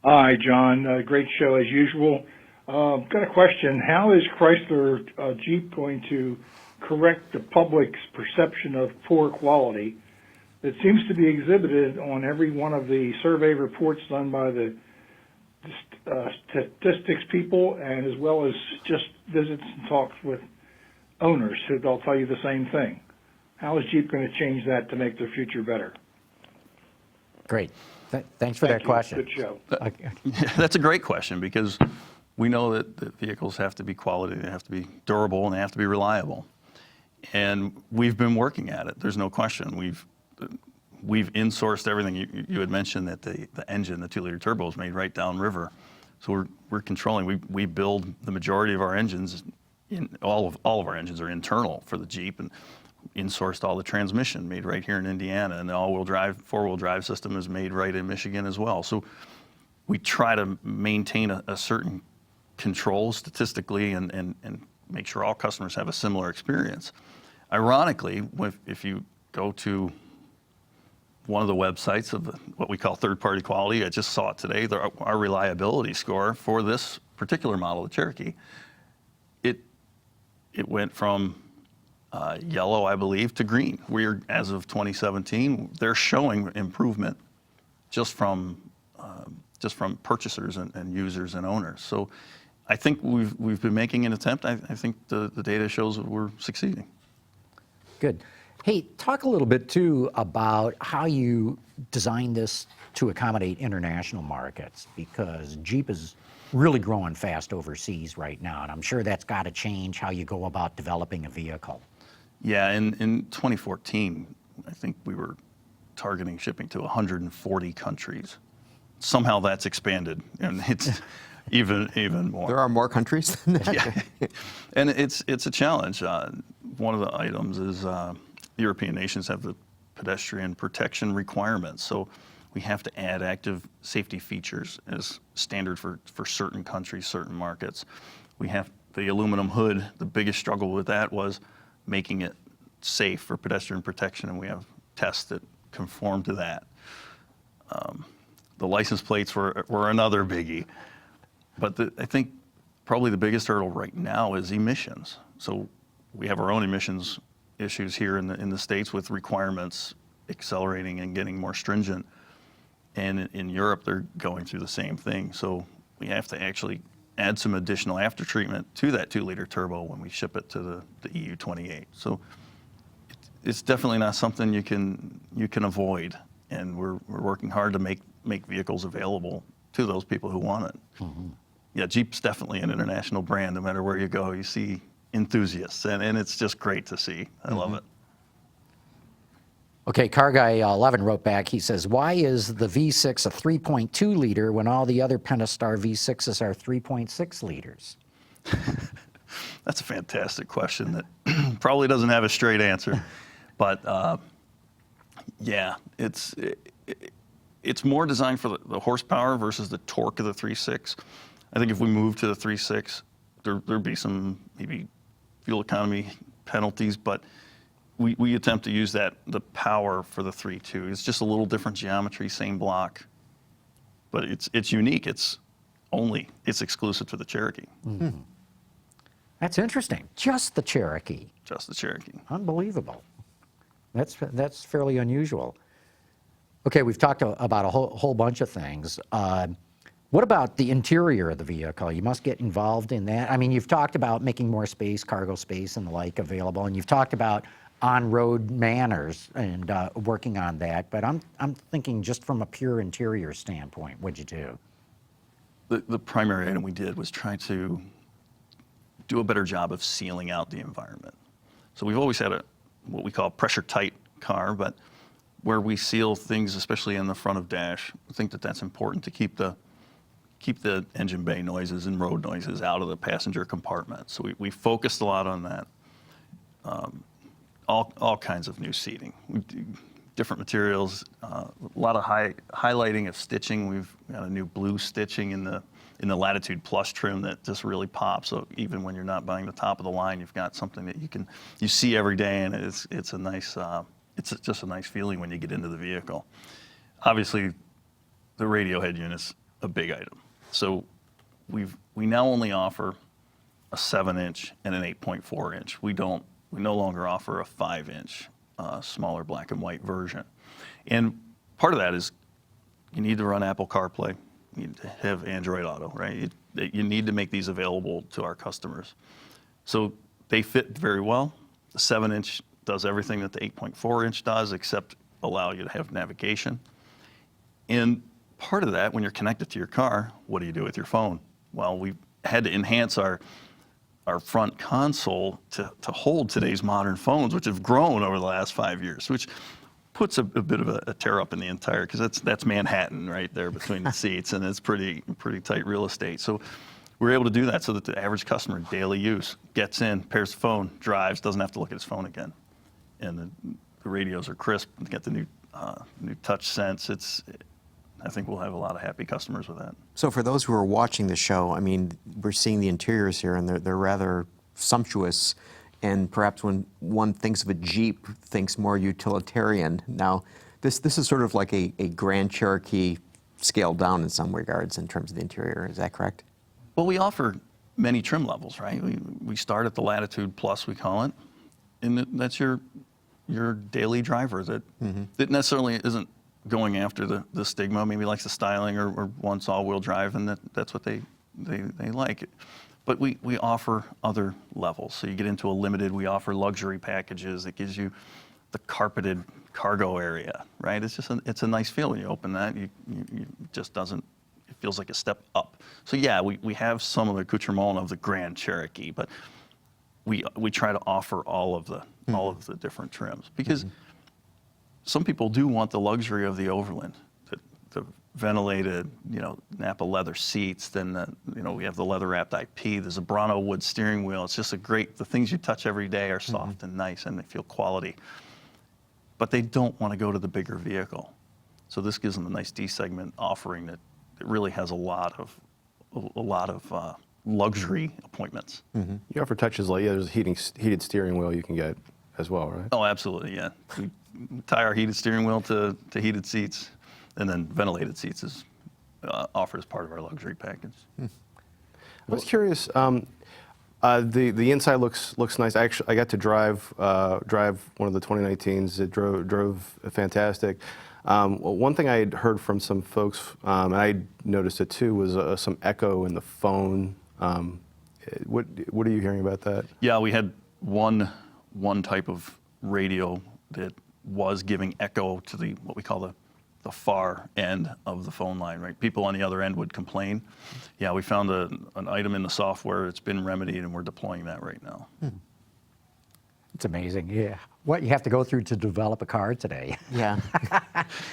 Hi, John. Great show as usual. Got a question. How is Chrysler Jeep going to correct the public's perception of poor quality that seems to be exhibited on every one of the survey reports done by the statistics people, and as well as just visits and talks with owners who they'll tell you the same thing? How is Jeep going to change that to make their future better? Great. Thanks for that Thank you. question. Good show. Yeah, that's a great question because we know that the vehicles have to be quality, they have to be durable, and they have to be reliable. And we've been working at it. There's no question. We've insourced everything. You had mentioned that the engine, the 2-liter turbo, is made right downriver. So we're controlling. We build the majority of our engines. All of our engines are internal for the Jeep, and insourced all the transmission made right here in Indiana, and the all-wheel drive, 4-wheel drive system is made right in Michigan as well. So we try to maintain a certain control statistically and make sure all customers have a similar experience. Ironically, if you go to one of the websites of what we call third-party quality, I just saw it today, our reliability score for this particular model, the Cherokee, it went from yellow, I believe, to green. We're, as of 2017, they're showing improvement just from purchasers and users and owners. So I think we've been making an attempt. I think the data shows that we're succeeding. Good. Hey, talk a little bit too about how you designed this to accommodate international markets, because Jeep is really growing fast overseas right now, and I'm sure that's got to change how you go about developing a vehicle. Yeah, in 2014, I think we were targeting shipping to 140 countries. Somehow that's expanded, and it's even more. There are more countries than that? Yeah, and it's a challenge. One of the items is European nations have the pedestrian protection requirements, so we have to add active safety features as standard for certain countries, certain markets. We have the aluminum hood. The biggest struggle with that was making it safe for pedestrian protection, and we have tests that conform to that. The license plates were another biggie, but I think probably the biggest hurdle right now is emissions. So we have our own emissions issues here in the States with requirements accelerating and getting more stringent, and in Europe they're going through the same thing. So we have to actually add some additional after treatment to that 2-liter turbo when we ship it to the EU 28. So it's definitely not something you can avoid, and we're working hard to make vehicles available to those people who want it. Mm-hmm. Yeah, Jeep's definitely an international brand. No matter where you go, you see enthusiasts, and it's just great to see. I love it. Okay, Car Guy 11 wrote back, he says, why is the V6 a 3.2 liter when all the other Pentastar V6s are 3.6 liters? That's a fantastic question that probably doesn't have a straight answer. But yeah, it's more designed for the horsepower versus the torque of the 3.6. I think if we move to the 3.6, there'd be some maybe fuel economy penalties, but we attempt to use the power for the 3.2. It's just a little different geometry, same block, but it's unique. It's exclusive to the Cherokee. Mm-hmm. That's interesting. Just the Cherokee. Just the Cherokee. Unbelievable. That's fairly unusual. Okay, we've talked about a whole bunch of things. What about the interior of the vehicle? You must get involved in that. I mean, you've talked about making more space, cargo space and the like available, and you've talked about on-road manners and working on that, but I'm thinking just from a pure interior standpoint, what'd you do? The primary item we did was try to do a better job of sealing out the environment. So we've always had what we call a pressure tight car, but where we seal things, especially in the front of dash, I think that that's important to keep the engine bay noises and road noises out of the passenger compartment. So we focused a lot on that. All kinds of new seating. We do different materials, a lot of highlighting of stitching. We've got a new blue stitching in the Latitude Plus trim that just really pops. So even when you're not buying the top of the line, you've got something that you see every day, and it's a nice it's just a nice feeling when you get into the vehicle. Obviously, the radio head unit's a big item. So we now only offer a 7-inch and an 8.4-inch. We no longer offer a 5-inch smaller black and white version. And part of that is you need to run Apple CarPlay. You need to have Android Auto, right? You need to make these available to our customers. So they fit very well. The 7-inch does everything that the 8.4-inch does, except allow you to have navigation. And part of that, when you're connected to your car, what do you do with your phone? Well, we had to enhance our front console to hold today's modern phones, which have grown over the last 5 years, which puts a bit of a tear up in the entire, because that's Manhattan right there between the seats, and it's pretty tight real estate. So we're able to do that so that the average customer, daily use, gets in, pairs the phone, drives, doesn't have to look at his phone again. And the radios are crisp, and get the new touch sense. I think we'll have a lot of happy customers with that. So for those who are watching the show, I mean, we're seeing the interiors here, and they're rather sumptuous. And perhaps when one thinks of a Jeep, thinks more utilitarian. Now, this is sort of like a Grand Cherokee scaled down in some regards in terms of the interior. Is that correct? Well, we offer many trim levels, right? We start at the Latitude Plus, we call it, and that's your daily driver that necessarily isn't going after the stigma, maybe likes the styling or wants all-wheel drive, and that's what they like. But we offer other levels. So you get into a limited, we offer luxury packages that gives you the carpeted cargo area, right? It's a nice feel when you open that. You just doesn't, it feels like a step up. So yeah, we have some of the accoutrement of the Grand Cherokee, but we try to offer all of the different trims, because some people do want the luxury of the Overland, the ventilated, Napa leather seats. Then we have the leather wrapped IP. There's a Brano wood steering wheel. It's just the things you touch every day are soft and nice, and they feel quality. But they don't want to go to the bigger vehicle. So this gives them a nice D segment offering that really has a lot of luxury appointments. You offer touches like, there's a heated steering wheel you can get as well, right? Oh, absolutely, yeah. We tie our heated steering wheel to heated seats, and then ventilated seats is offered as part of our luxury package. I was curious. The inside looks nice. I got to drive one of the 2019s. It drove fantastic. One thing I had heard from some folks, and I noticed it too, was some echo in the phone. What are you hearing about that? Yeah, we had one type of radio that was giving echo to what we call the far end of the phone line, right? People on the other end would complain. Yeah, we found an item in the software. It's been remedied, and we're deploying that right now. It's amazing, yeah. What you have to go through to develop a car today. Yeah.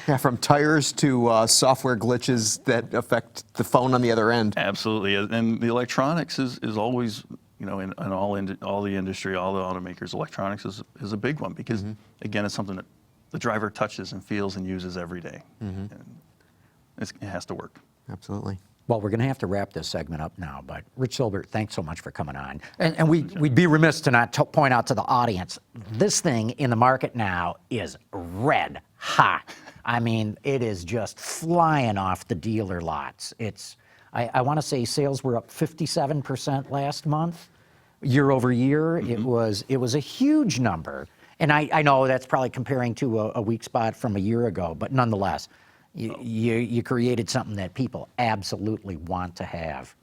Yeah, from tires to software glitches that affect the phone on the other end. Absolutely, and the electronics is always, in all the industry, all the automakers, electronics is a big one, because again, it's something that the driver touches and feels and uses every day. And it has to work. Absolutely. Well, we're going to have to wrap this segment up now, but Rich Silbert, thanks so much for coming on. And we'd be remiss to not point out to the audience, this thing in the market now is red hot. I mean, it is just flying off the dealer lots. I want to say sales were up 57% last month, year over year. It was a huge number. And I know that's probably comparing to a weak spot from a year ago, but nonetheless, you created something that people absolutely want to have.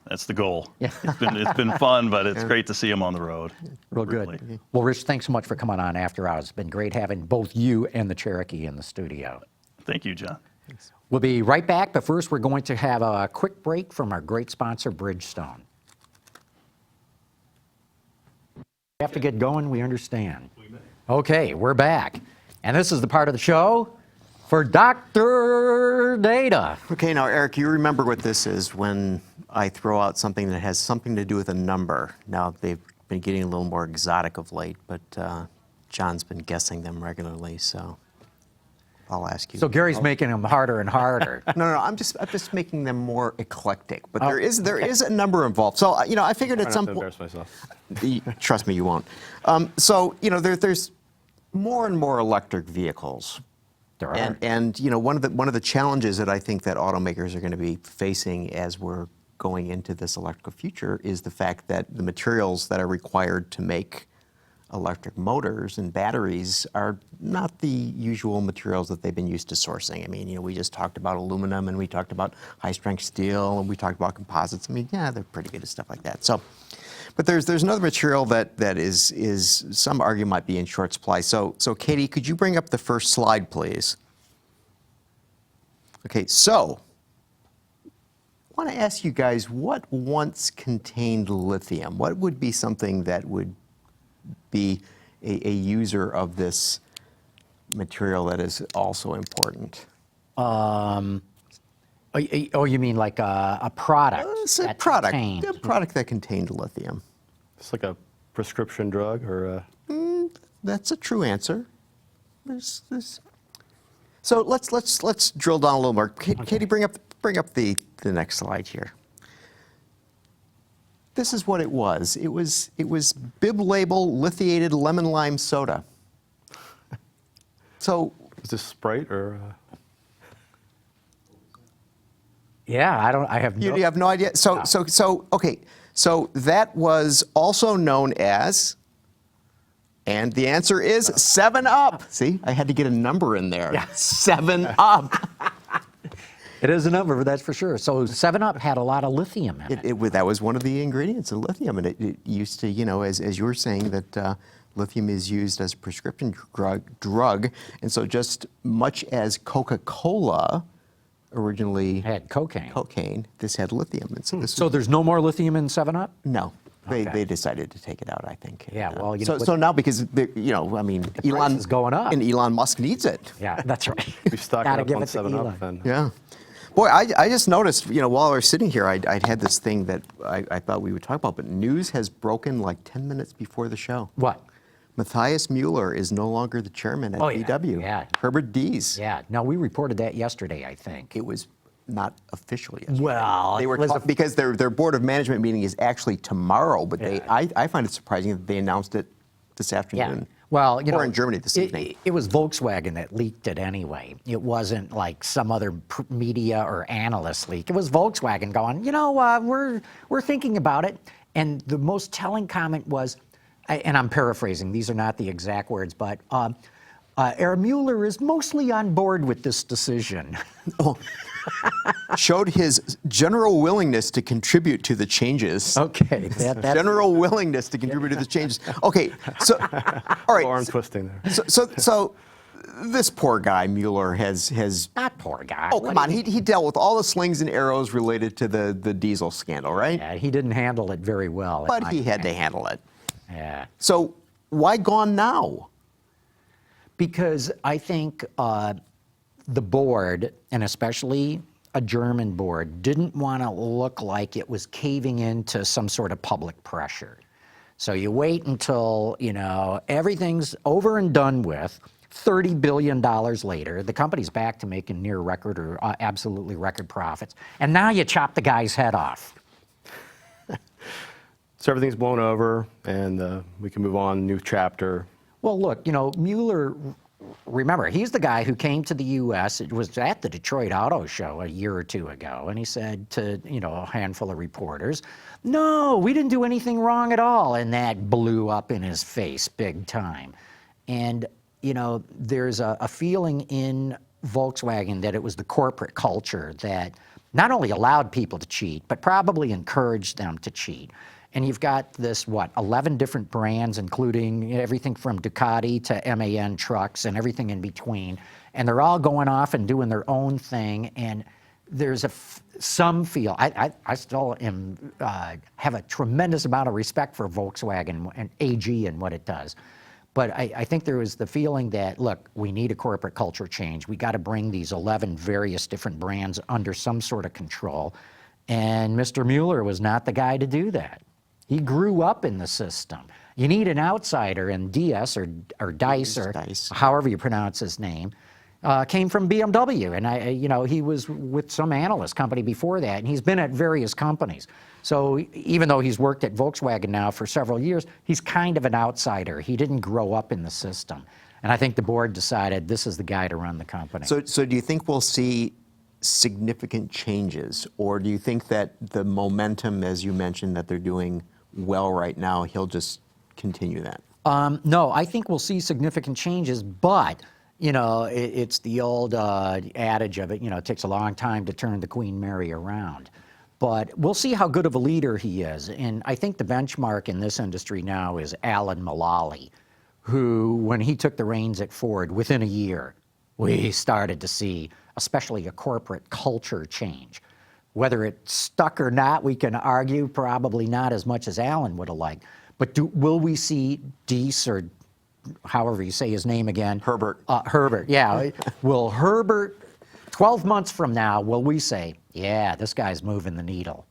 That's the goal. Yeah. It's been fun, but it's great to see them on the road. Real good. Well, Rich, thanks so much for coming on After Hours. It's been great having both you and the Cherokee in the studio. Thank you, John. Thanks. We'll be right back, but first we're going to have a quick break from our great sponsor, Bridgestone. have to get going, we understand. Okay, we're back. And this is the part of the show for Dr. Data. Okay, now, Eric, you remember what this is when I throw out something that has something to do with a number. Now, they've been getting a little more exotic of late, but John's been guessing them regularly, so I'll ask you. So Gary's making them harder and harder. No, I'm just making them more eclectic. But there is a number involved. So I figured at Try some not to point. embarrass myself. Trust me, you won't. So there's more and more electric vehicles. There are. And one of the challenges that I think that automakers are going to be facing as we're going into this electrical future is the fact that the materials that are required to make electric motors and batteries are not the usual materials that they've been used to sourcing. I mean, we just talked about aluminum, and we talked about high-strength steel, and we talked about composites. I mean, yeah, they're pretty good at stuff like that. So, but there's another material that is some argue might be in short supply. So Katie, could you bring up the first slide, please? Okay, so I want to ask you guys, what once contained lithium? What would be something that would be a user of this material that is also important? Oh, you mean like a product? It's a that product, contained- a product that contained lithium. It's like a prescription drug or a... That's a true answer. So let's drill down a little more. Katie, bring up the next slide here. This is what it was. It was bib label lithiated lemon lime soda. So Is this Sprite or... Yeah, I have no... you have no idea. Okay. So that was also known as, and the answer is 7-Up. See, I had to get a number in there. Yeah. 7-Up. It is a number, that's for sure. So 7-Up had a lot of lithium in it. That was one of the ingredients of lithium, and it used to, as you were saying, that lithium is used as a prescription drug, and so just much as Coca-Cola originally Had cocaine. this had lithium, and so this So there's no more lithium in 7-Up? no. Okay. They decided to take it out, I think. Yeah, And, well, so now because Elon is going up. and Elon Musk needs it. Yeah, that's right. We stock Gotta up give on it to 7-Up Elon. and... Yeah. Boy, I just noticed, while I was sitting here, I'd had this thing that I thought we would talk about, but news has broken like 10 minutes before the show. What? Matthias Müller is no longer the chairman at Oh, yeah, VW. yeah. Herbert Diess. Yeah, no, we reported that yesterday, I think. It was not official yet. Well, They it were was because their board of management meeting is actually tomorrow, but I find it surprising that they announced it this afternoon. Yeah. Well, or in Germany this evening. It was Volkswagen that leaked it anyway. It wasn't like some other media or analyst leak. It was Volkswagen going, we're thinking about it. And the most telling comment was, and I'm paraphrasing, these are not the exact words, but Herr Müller is mostly on board with this decision. Showed his general willingness to contribute to the changes. Okay. That's General willingness to contribute to the changes. Okay, so, all right. Arm twisting there. So this poor guy, Mueller, has not poor guy. oh, come on. He dealt with all the slings and arrows related to the diesel scandal, right? Yeah, he didn't handle it very well. in But my he had to opinion. handle it. Yeah. So why gone now? Because I think the board, and especially a German board, didn't want to look like it was caving into some sort of public pressure. So you wait until, everything's over and done with. $30 billion later, the company's back to making near record or absolutely record profits. And now you chop the guy's head off. So everything's blown over, and we can move on, new chapter. Well, look, Mueller, remember, he's the guy who came to the U.S. It was at the Detroit Auto Show a year or two ago, and he said to, a handful of reporters, no, we didn't do anything wrong at all. And that blew up in his face big time. And, there's a feeling in Volkswagen that it was the corporate culture that not only allowed people to cheat, but probably encouraged them to cheat. And you've got this, 11 different brands, including everything from Ducati to MAN trucks and everything in between. And they're all going off and doing their own thing. And there's some feel, I still am, have a tremendous amount of respect for Volkswagen and AG and what it does. But I think there was the feeling that, look, we need a corporate culture change. We got to bring these 11 various different brands under some sort of control. And Mr. Müller was not the guy to do that. He grew up in the system. You need an outsider, and Dice or Dice or Dice. however you pronounce his name, came from BMW, and he was with some analyst company before that, and he's been at various companies. So even though he's worked at Volkswagen now for several years, he's kind of an outsider. He didn't grow up in the system, and I think the board decided this is the guy to run the company. So do you think we'll see significant changes, or do you think that the momentum, as you mentioned, that they're doing well right now, he'll just continue that? No, I think we'll see significant changes, but it's the old adage of it, it takes a long time to turn the Queen Mary around. But we'll see how good of a leader he is. And I think the benchmark in this industry now is Alan Mulally, who, when he took the reins at Ford, within a year, we started to see, especially a corporate culture change. Whether it stuck or not, we can argue, probably not as much as Alan would have liked. But will we see Dice, or however you say his name again? Herbert. Herbert, yeah. Will Herbert, 12 months from now, will we say, yeah, this guy's moving the needle?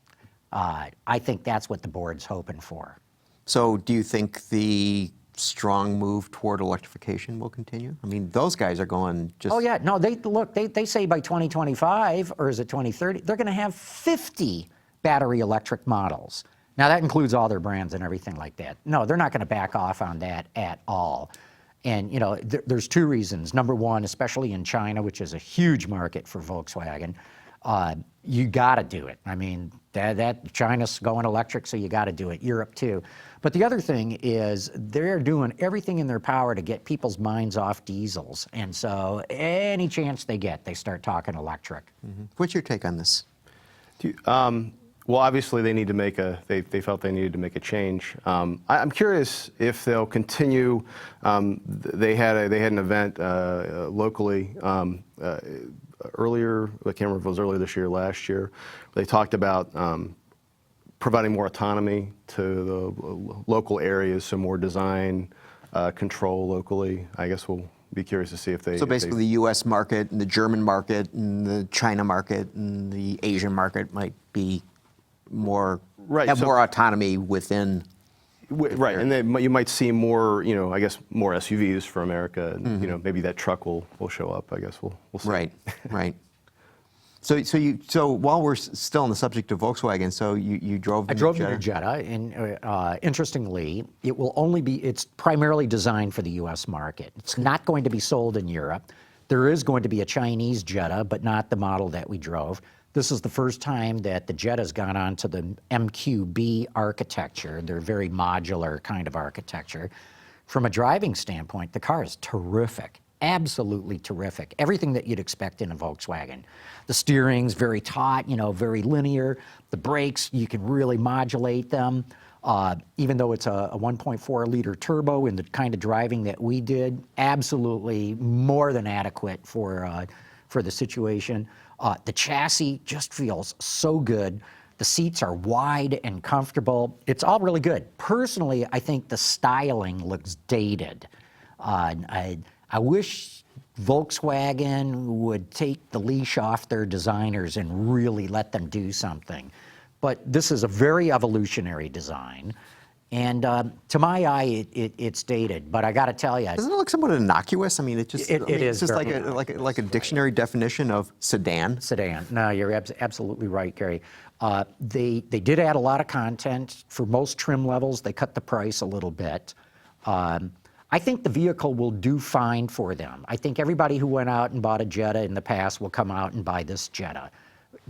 I think that's what the board's hoping for. So do you think the strong move toward electrification will continue? I mean, those guys are going just... Oh, yeah. No, they say by 2025, or is it 2030, they're going to have 50 battery electric models. Now, that includes all their brands and everything like that. No, they're not going to back off on that at all. And, there's two reasons. Number one, especially in China, which is a huge market for Volkswagen, you got to do it. I mean, that China's going electric, so you got to do it. Europe, too. But the other thing is they're doing everything in their power to get people's minds off diesels. And so any chance they get, they start talking electric. Mm-hmm. What's your take on this? Well, obviously they need to make they felt they needed to make a change. I'm curious if they'll continue. They had an event locally earlier. I can't remember if it was earlier this year, last year. They talked about providing more autonomy to the local areas, so more design control locally. I guess we'll be curious to see if they... So basically the U.S. market and the German market and the China market and the Asian market might be more, have more autonomy within... Right, and then you might see more, I guess more SUVs for America, and maybe that truck will show up. I guess we'll see. Right, right. So while we're still on the subject of Volkswagen, so you drove the I drove the new Jetta, and interestingly, it's primarily designed for the U.S. market. It's not going to be sold in Europe. There is going to be a Chinese Jetta, but not the model that we drove. This is the first time that the Jetta's gone on to the MQB architecture, their very modular kind of architecture. From a driving standpoint, the car is terrific, absolutely terrific. Everything that you'd expect in a Volkswagen. The steering's very taut, very linear. The brakes, you can really modulate them. Even though it's a 1.4-liter turbo in the kind of driving that we did, absolutely more than adequate for the situation. The chassis just feels so good. The seats are wide and comfortable. It's all really good. Personally, I think the styling looks dated. I wish Volkswagen would take the leash off their designers and really let them do something. But this is a very evolutionary design. And to my eye, it's dated. But I got to tell you, doesn't it look somewhat innocuous? I mean, it is. It's just very like a dictionary definition of sedan. Sedan. No, you're absolutely right, Gary. They did add a lot of content. For most trim levels, they cut the price a little bit. I think the vehicle will do fine for them. I think everybody who went out and bought a Jetta in the past will come out and buy this Jetta.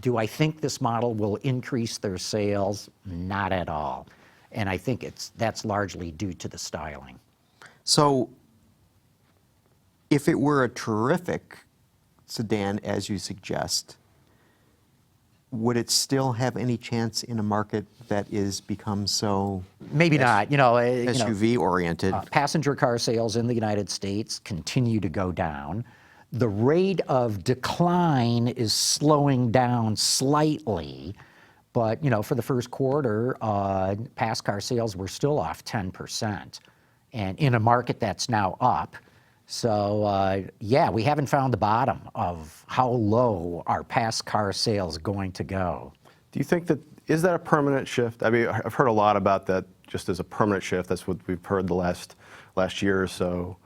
Do I think this model will increase their sales? Not at all. And I think that's largely due to the styling. So if it were a terrific sedan, as you suggest, would it still have any chance in a market that is become so maybe not? SUV oriented? Passenger car sales in the United States continue to go down. The rate of decline is slowing down slightly, but for the first quarter, pass car sales were still off 10%, and in a market that's now up. So yeah, we haven't found the bottom of how low are pass car sales going to go. Do you think is that a permanent shift? I mean, I've heard a lot about that just as a permanent shift. That's what we've heard the last year or so.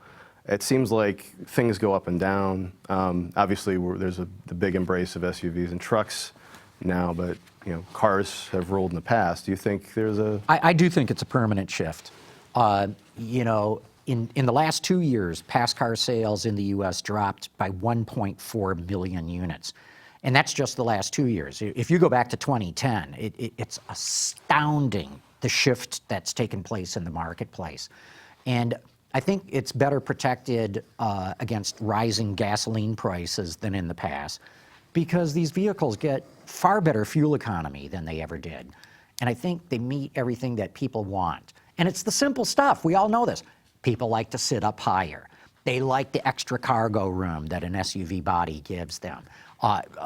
It seems like things go up and down. Obviously, there's the big embrace of SUVs and trucks now, but cars have ruled in the past. Do you think there's a? I do think it's a permanent shift. In the last 2 years, pass car sales in the U.S. dropped by 1.4 million units. And that's just the last 2 years. If you go back to 2010, it's astounding the shift that's taken place in the marketplace. And I think it's better protected against rising gasoline prices than in the past because these vehicles get far better fuel economy than they ever did. And I think they meet everything that people want. And it's the simple stuff. We all know this. People like to sit up higher. They like the extra cargo room that an SUV body gives them.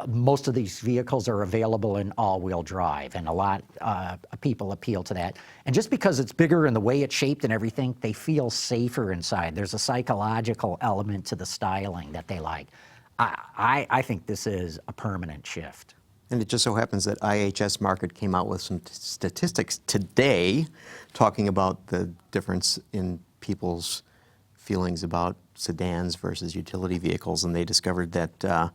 Most of these vehicles are available in all-wheel drive, and a lot of people appeal to that. And just because it's bigger and the way it's shaped and everything, they feel safer inside. There's a psychological element to the styling that they like. I think this is a permanent shift. And it just so happens that IHS Markit came out with some statistics today talking about the difference in people's feelings about sedans versus utility vehicles, and they discovered that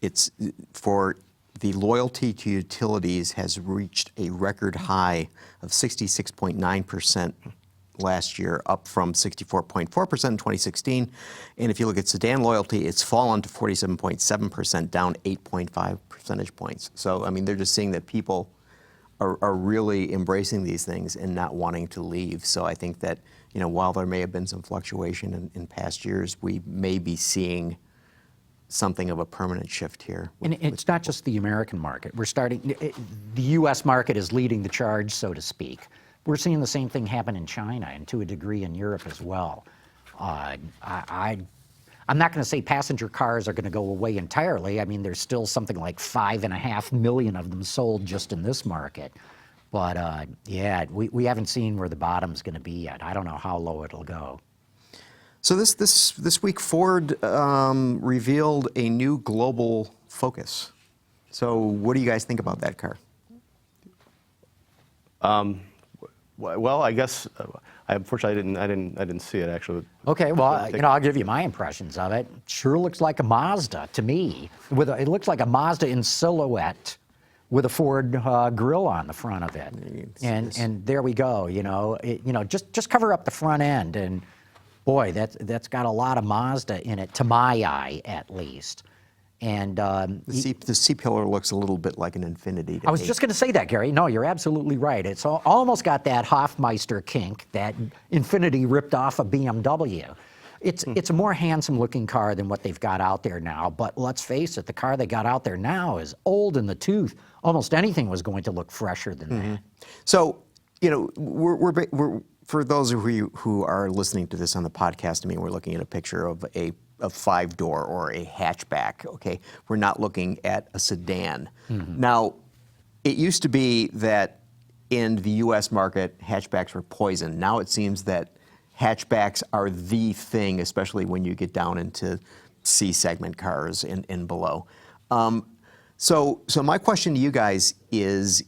it's for the loyalty to utilities has reached a record high of 66.9% last year, up from 64.4% in 2016. And if you look at sedan loyalty, it's fallen to 47.7%, down 8.5 percentage points. So, I mean, they're just seeing that people are really embracing these things and not wanting to leave. So I think that, while there may have been some fluctuation in past years, we may be seeing something of a permanent shift here. And it's not just the American market. The U.S. market is leading the charge, so to speak. We're seeing the same thing happen in China and to a degree in Europe as well. I'm not going to say passenger cars are going to go away entirely. I mean, there's still something like 5.5 million of them sold just in this market. But yeah, we haven't seen where the bottom's going to be yet. I don't know how low it'll go. So this week, Ford revealed a new global Focus. So what do you guys think about that car? Well, I guess unfortunately I didn't see it actually. Okay, well, I'll give you my impressions of it. Sure looks like a Mazda to me. It looks like a Mazda in silhouette with a Ford grille on the front of it. And there we go. Just cover up the front end, and boy, that's got a lot of Mazda in it, to my eye at least. And the C-pillar looks a little bit like an Infiniti. I was just going to say that, Gary. No, you're absolutely right. It's almost got that Hofmeister kink that Infiniti ripped off a BMW. It's a more handsome-looking car than what they've got out there now. But let's face it, the car they got out there now is old in the tooth. Almost anything was going to look fresher than that. So, we're for those of you who are listening to this on the podcast, I mean, we're looking at a picture of a 5-door or a hatchback, okay? We're not looking at a sedan. Now, it used to be that in the U.S. market, hatchbacks were poison. Now it seems that hatchbacks are the thing, especially when you get down into C-segment cars and below. So my question to you guys is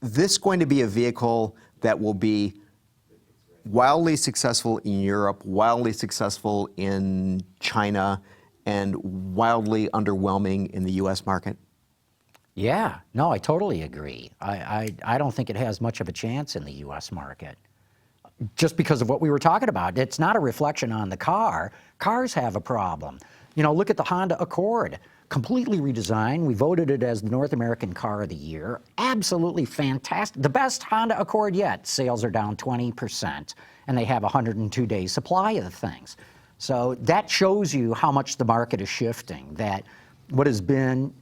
this going to be a vehicle that will be wildly successful in Europe, wildly successful in China, and wildly underwhelming in the U.S. market? Yeah, no, I totally agree. I don't think it has much of a chance in the U.S. market. Just because of what we were talking about. It's not a reflection on the car. Cars have a problem. Look at the Honda Accord. Completely redesigned. We voted it as the North American Car of the Year. Absolutely fantastic. The best Honda Accord yet. Sales are down 20%, and they have a 102-day supply of the things. So that shows you how much the market is shifting, that what has been,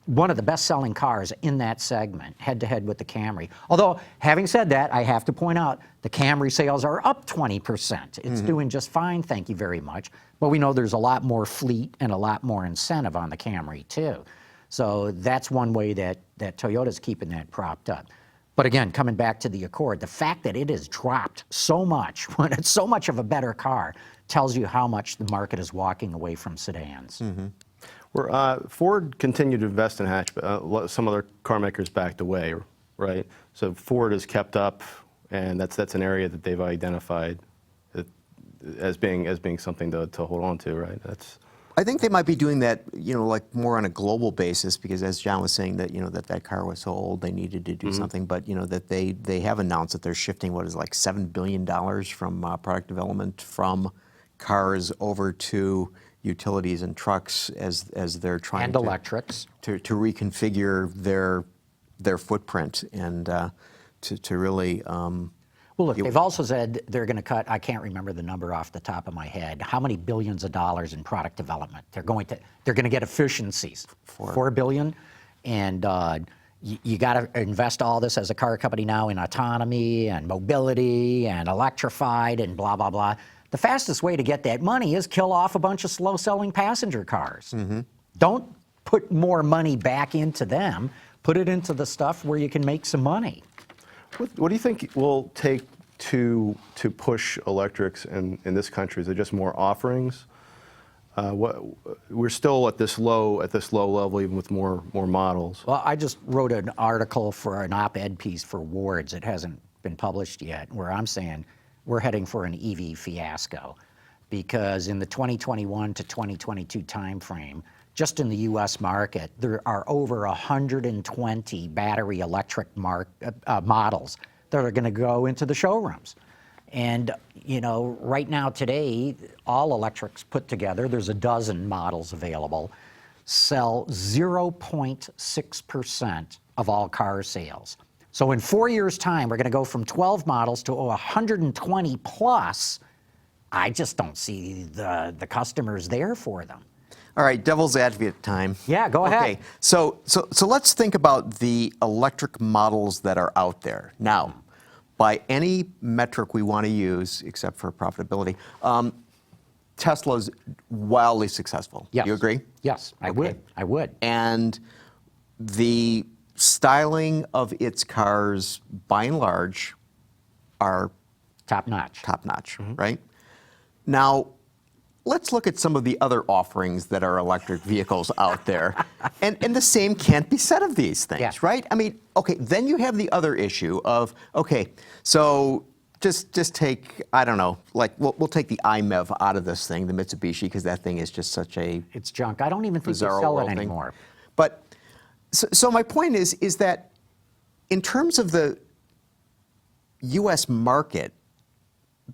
one of the best-selling cars in that segment, head-to-head with the Camry. Although, having said that, I have to point out the Camry sales are up 20%. It's doing just fine, thank you very much. But we know there's a lot more fleet and a lot more incentive on the Camry, too. So that's one way that Toyota's keeping that propped up. But again, coming back to the Accord, the fact that it has dropped so much, when it's so much of a better car, tells you how much the market is walking away from sedans. Ford continued to invest in hatchback. Some other car makers backed away, right? So Ford has kept up, and that's an area that they've identified as being something to hold on to, right? I think they might be doing that, like more on a global basis, because as John was saying, that that car was so old they needed to do something. But that they have announced that they're shifting what is like $7 billion from product development from cars over to utilities and trucks as they're trying And electrics. to reconfigure their footprint and to really. Well, look, they've also said they're going to cut, I can't remember the number off the top of my head, how many billions of dollars in product development. They're going to get efficiencies, $4 billion. And you got to invest all this as a car company now in autonomy and mobility and electrified and blah, blah, blah. The fastest way to get that money is kill off a bunch of slow-selling passenger cars. Don't put more money back into them. Put it into the stuff where you can make some money. What do you think it will take to push electrics in this country? Is it just more offerings? We're still at this low level, even with more models. Well, I just wrote an article for an op-ed piece for Wards. It hasn't been published yet, where I'm saying we're heading for an EV fiasco, because in the 2021 to 2022 timeframe, just in the U.S. market, there are over 120 battery electric models that are going to go into the showrooms. And, right now today, all electrics put together, there's a dozen models available, sell 0.6% of all car sales. So in 4 years' time, we're going to go from 12 models to 120 plus. I just don't see the customers there for them. All right, devil's advocate time. Yeah, go ahead. Okay, so let's think about the electric models that are out there now. By any metric we want to use, except for profitability, Tesla's wildly successful. Yes. Do you agree? Yes, I would. I would. And the styling of its cars, by and large, are Top notch. top-notch, right? Now, let's look at some of the other offerings that are electric vehicles out there. And the same can't be said of these things, Yeah. right? I mean, okay, then you have the other issue of, okay, so just take, I don't know, like we'll take the iMEV out of this thing, the Mitsubishi, because that thing is just such a It's junk. I don't even think they bizarro sell it world thing. anymore. But, so my point is that in terms of the U.S. market,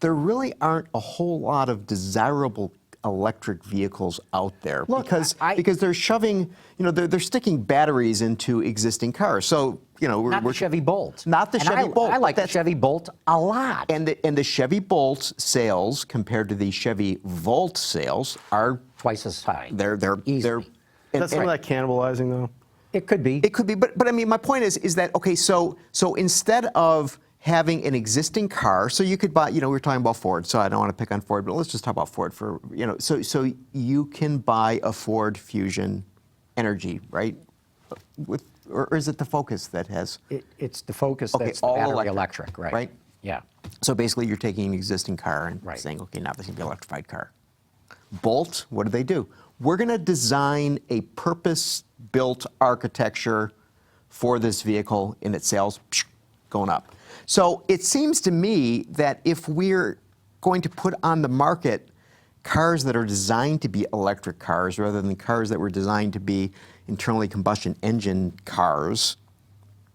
there really aren't a whole lot of desirable electric vehicles out there. Look, because I- they're shoving, they're sticking batteries into existing cars. So, Not the we're Chevy Bolt. Not the And Chevy Bolt, I but like the that's- Chevy Bolt a lot. And the Chevy Bolt sales compared to the Chevy Volt sales are Twice as high. they're Easily. and- That's some of that cannibalizing, though. It could be. It could be, but I mean, my point is that, okay, so instead of having an existing car, so you could buy, we were talking about Ford, so I don't want to pick on Ford, but let's just talk about Ford for, so you can buy a Ford Fusion Energy, right? Or is it the Focus that has? It's the Focus Okay, that's the all battery electric, right? right? Yeah. So basically, you're taking an existing car and Right. saying, okay, now this is going to be an electrified car. Bolt, what do? We're going to design a purpose-built architecture for this vehicle, and its sales going up. So it seems to me that if we're going to put on the market cars that are designed to be electric cars rather than cars that were designed to be internally combustion engine cars,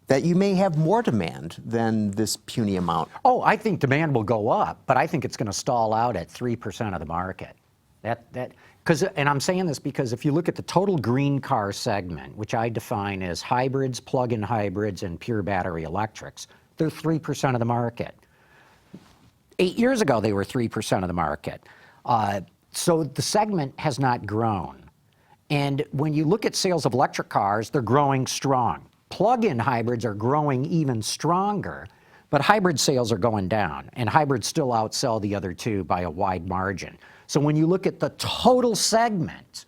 that you may have more demand than this puny amount. Oh, I think demand will go up, but I think it's going to stall out at 3% of the market. And I'm saying this because if you look at the total green car segment, which I define as hybrids, plug-in hybrids, and pure battery electrics, they're 3% of the market. 8 years ago, they were 3% of the market. So the segment has not grown. And when you look at sales of electric cars, they're growing strong. Plug-in hybrids are growing even stronger, but hybrid sales are going down, and hybrids still outsell the other two by a wide margin. So when you look at the total segment,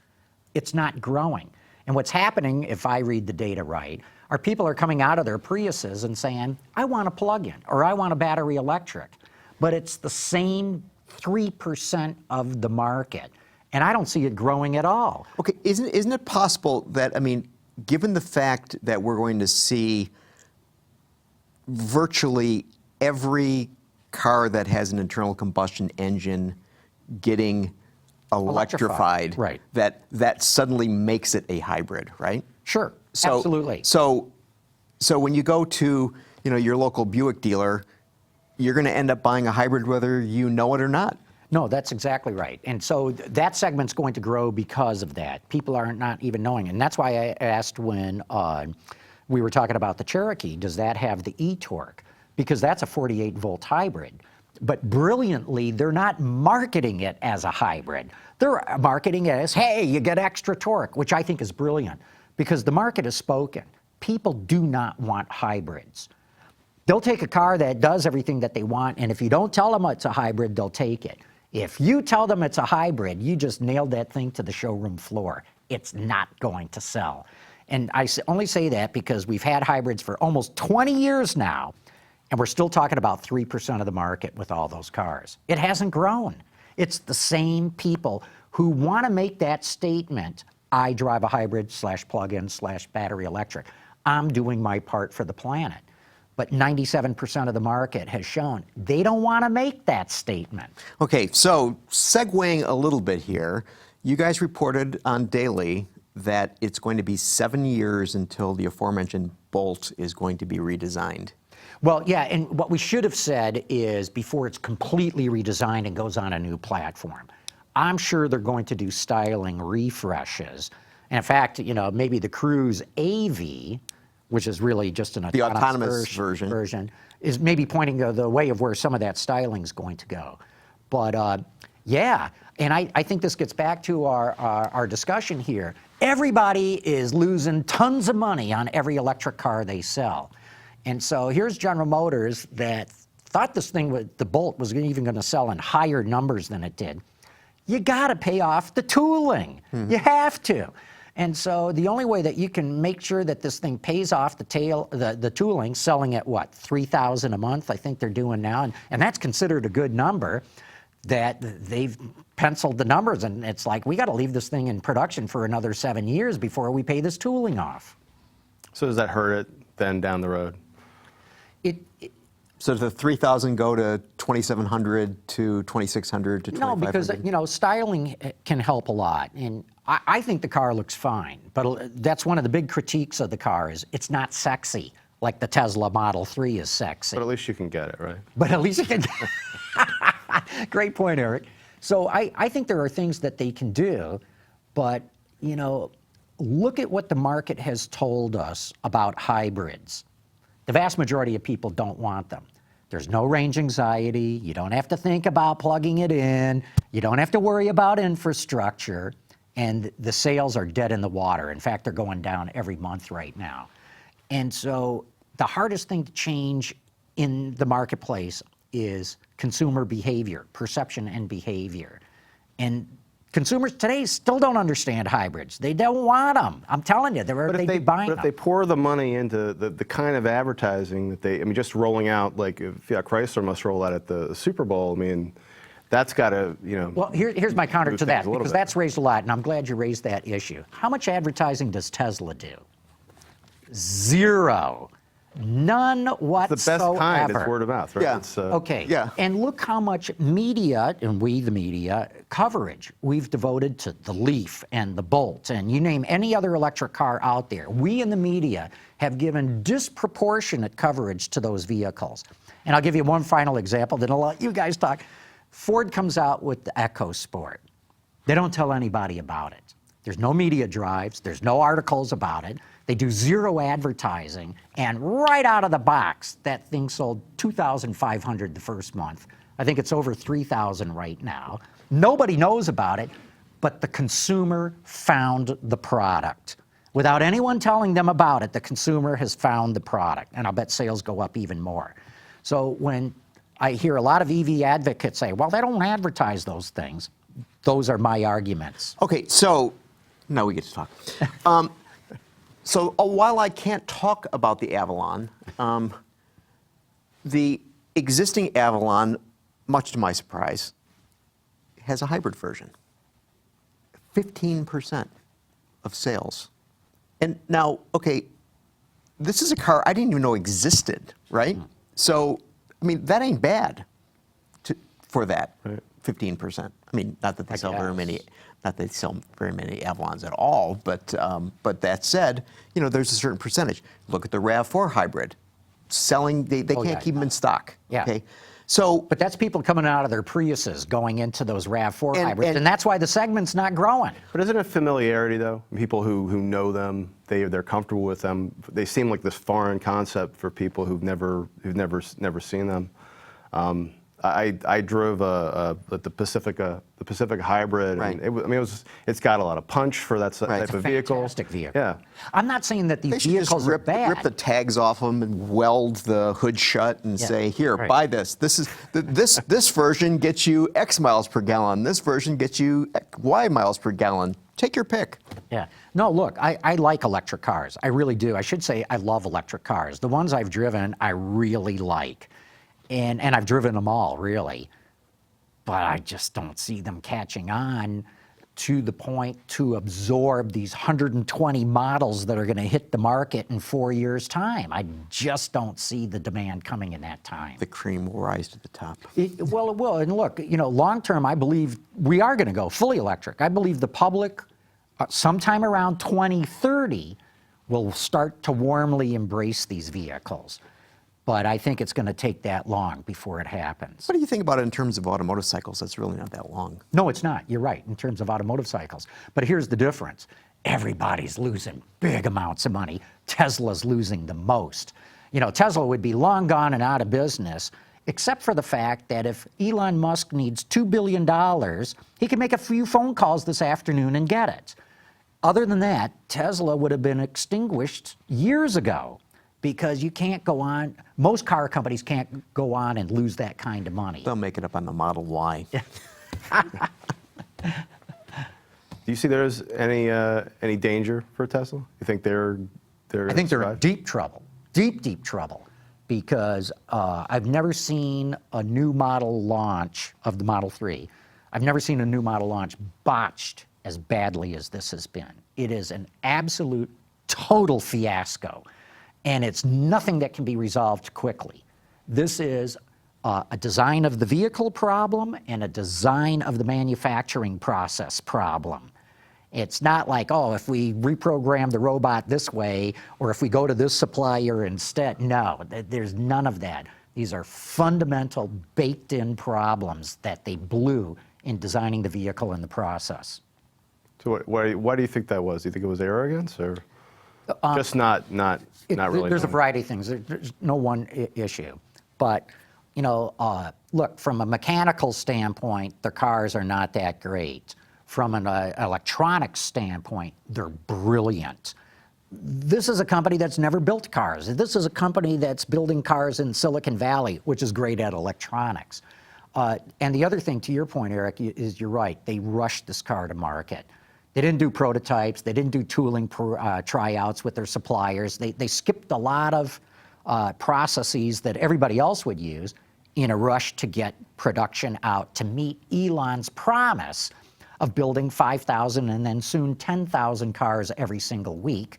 it's not growing. And what's happening, if I read the data right, are people are coming out of their Priuses and saying, I want a plug-in, or I want a battery electric. But it's the same 3% of the market. And I don't see it growing at all. Okay, isn't it possible that, I mean, given the fact that we're going to see virtually every car that has an internal combustion engine getting electrified, right. that suddenly makes it a hybrid, right? Sure, absolutely. So when you go to, your local Buick dealer, you're going to end up buying a hybrid whether you know it or not. No, that's exactly right. And so that segment's going to grow because of that. People are not even knowing. And that's why I asked when we were talking about the Cherokee, does that have the e-torque? Because that's a 48-volt hybrid. But brilliantly, they're not marketing it as a hybrid. They're marketing it as, hey, you get extra torque, which I think is brilliant because the market has spoken. People do not want hybrids. They'll take a car that does everything that they want, and if you don't tell them it's a hybrid, they'll take it. If you tell them it's a hybrid, you just nailed that thing to the showroom floor. It's not going to sell. And I only say that because we've had hybrids for almost 20 years now, and we're still talking about 3% of the market with all those cars. It hasn't grown. It's the same people who want to make that statement, I drive a hybrid / plug-in / battery electric. I'm doing my part for the planet. But 97% of the market has shown they don't want to make that statement. Okay, so segueing a little bit here, you guys reported on Daily that it's going to be 7 years until the aforementioned Bolt is going to be redesigned. Well, yeah, and what we should have said is before it's completely redesigned and goes on a new platform, I'm sure they're going to do styling refreshes. And in fact, maybe the Cruise AV, which is really just an autonomous version, is maybe pointing the way of where some of that styling is going to go. But yeah, and I think this gets back to our discussion here. Everybody is losing tons of money on every electric car they sell. And so here's General Motors that thought this thing with the Bolt was even going to sell in higher numbers than it did. You got to pay off the tooling. You have to. And so the only way that you can make sure that this thing pays off the tooling, selling at what, $3,000 a month, I think they're doing now, and that's considered a good number, that they've penciled the numbers, and it's like, we got to leave this thing in production for another 7 years before we pay this tooling off. So does that hurt it then down the road? So does the 3,000 go to 2,700 to 2,600 to 2,500? No, because styling can help a lot, and I think the car looks fine. But that's one of the big critiques of the car is it's not sexy like the Tesla Model 3 is sexy. But at least you can get it, right? But at least you can. Great point, Eric. So I think there are things that they can do, but look at what the market has told us about hybrids. The vast majority of people don't want them. There's no range anxiety. You don't have to think about plugging it in. You don't have to worry about infrastructure. And the sales are dead in the water. In fact, they're going down every month right now. And so the hardest thing to change in the marketplace is consumer behavior, perception and behavior. And consumers today still don't understand hybrids. They don't want them. I'm telling you, they'd be buying them. But if they pour the money into the kind of advertising that just rolling out, like Fiat Chrysler must roll out at the Super Bowl, that's got to, Well, here's my counter to that, because bit. that's raised a lot, and I'm glad you raised that issue. How much advertising does Tesla do? Zero. None whatsoever. The best kind is word of mouth, right? Yeah. Okay. Yeah. And look how much media, and we the media, coverage we've devoted to the Leaf and the Bolt, and you name any other electric car out there. We in the media have given disproportionate coverage to those vehicles. And I'll give you one final example, then I'll let you guys talk. Ford comes out with the EcoSport. They don't tell anybody about it. There's no media drives. There's no articles about it. They do zero advertising, and right out of the box, that thing sold 2,500 the first month. I think it's over 3,000 right now. Nobody knows about it, but the consumer found the product. Without anyone telling them about it, the consumer has found the product, and I'll bet sales go up even more. So when I hear a lot of EV advocates say, well, they don't advertise those things, those are my arguments. Okay, so now we get to talk. So while I can't talk about the Avalon, the existing Avalon, much to my surprise, has a hybrid version. 15% of sales. And now, okay, this is a car I didn't even know existed, right? So, I mean, that ain't bad for that, 15%. I mean, not that they sell very many, Avalons at all, but that said, you know, there's a certain percentage. Look at the RAV4 hybrid. Selling, they can't keep them in stock. Yeah. Okay, so But that's people coming out of their Priuses going into those RAV4 hybrids, and that's why the segment's not growing. But isn't it familiarity, though? People who know them, they're comfortable with them. They seem like this foreign concept for people who've never seen them. I drove the Pacifica hybrid, Right. and it's got a lot of punch for that type It's a of vehicle. fantastic vehicle. Yeah. I'm not saying that these they should vehicles just are bad. rip the tags off them and weld the hood shut and say, here, right. buy this. This version gets you X miles per gallon. This version gets you Y miles per gallon. Take your pick. Yeah. No, look, I like electric cars. I really do. I should say I love electric cars. The ones I've driven, I really like. And I've driven them all, really. But I just don't see them catching on to the point to absorb these 120 models that are going to hit the market in 4 years' time. I just don't see the demand coming in that time. The cream will rise to the top. Well, it will. And look, you know, long term, I believe we are going to go fully electric. I believe the public, sometime around 2030, will start to warmly embrace these vehicles. But I think it's going to take that long before it happens. What do you think about it in terms of automotive cycles? That's really not that long. No, it's not. You're right, in terms of automotive cycles. But here's the difference. Everybody's losing big amounts of money. Tesla's losing the most. You know, Tesla would be long gone and out of business, except for the fact that if Elon Musk needs $2 billion, he can make a few phone calls this afternoon and get it. Other than that, Tesla would have been extinguished years ago, because you can't go on, most car companies can't go on and lose that kind of money. They'll make it up on the Model Y. Do you see there's any danger for Tesla? You think they're I think they're in survive? deep trouble, deep trouble, because I've never seen a new model launch of the Model 3. I've never seen a new model launch botched as badly as this has been. It is an absolute, total fiasco. And it's nothing that can be resolved quickly. This is a design of the vehicle problem and a design of the manufacturing process problem. It's not like, oh, if we reprogram the robot this way, or if we go to this supplier instead. No, there's none of that. These are fundamental, baked-in problems that they blew in designing the vehicle and the process. So why do you think that was? Do you think it was arrogance, or just not really? There's a knowing? variety of things. There's no one issue. But, you know, look, from a mechanical standpoint, the cars are not that great. From an electronics standpoint, they're brilliant. This is a company that's never built cars. This is a company that's building cars in Silicon Valley, which is great at electronics. And the other thing, to your point, Eric, is you're right. They rushed this car to market. They didn't do prototypes. They didn't do tooling tryouts with their suppliers. They skipped a lot of processes that everybody else would use in a rush to get production out to meet Elon's promise of building 5,000 and then soon 10,000 cars every single week.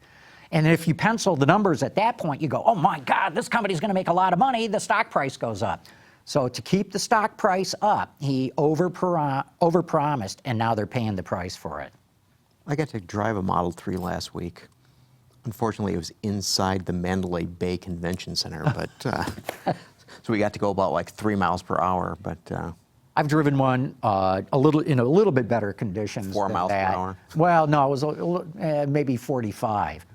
And if you pencil the numbers at that point, you go, oh my God, this company's going to make a lot of money. The stock price goes up. So to keep the stock price up, he overpromised, and now they're paying the price for it. I got to drive a Model 3 last week. Unfortunately, it was inside the Mandalay Bay Convention Center, but so we got to go about like 3 miles per hour. But I've driven one a little bit better conditions. 4 than miles per that. hour? Well, no, it was maybe 45.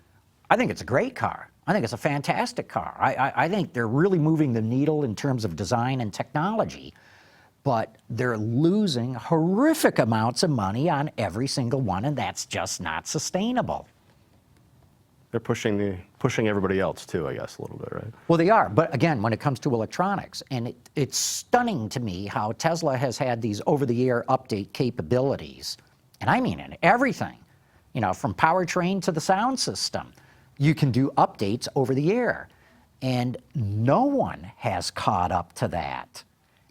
I think it's a great car. I think it's a fantastic car. I think they're really moving the needle in terms of design and technology. but they're losing horrific amounts of money on every single one, and that's just not sustainable. They're pushing everybody else too, I guess, a little bit, right? Well, they are, but again, when it comes to electronics, and it's stunning to me how Tesla has had these over-the-air update capabilities, and I mean in everything, you know, from powertrain to the sound system. You can do updates over the air, and no one has caught up to that.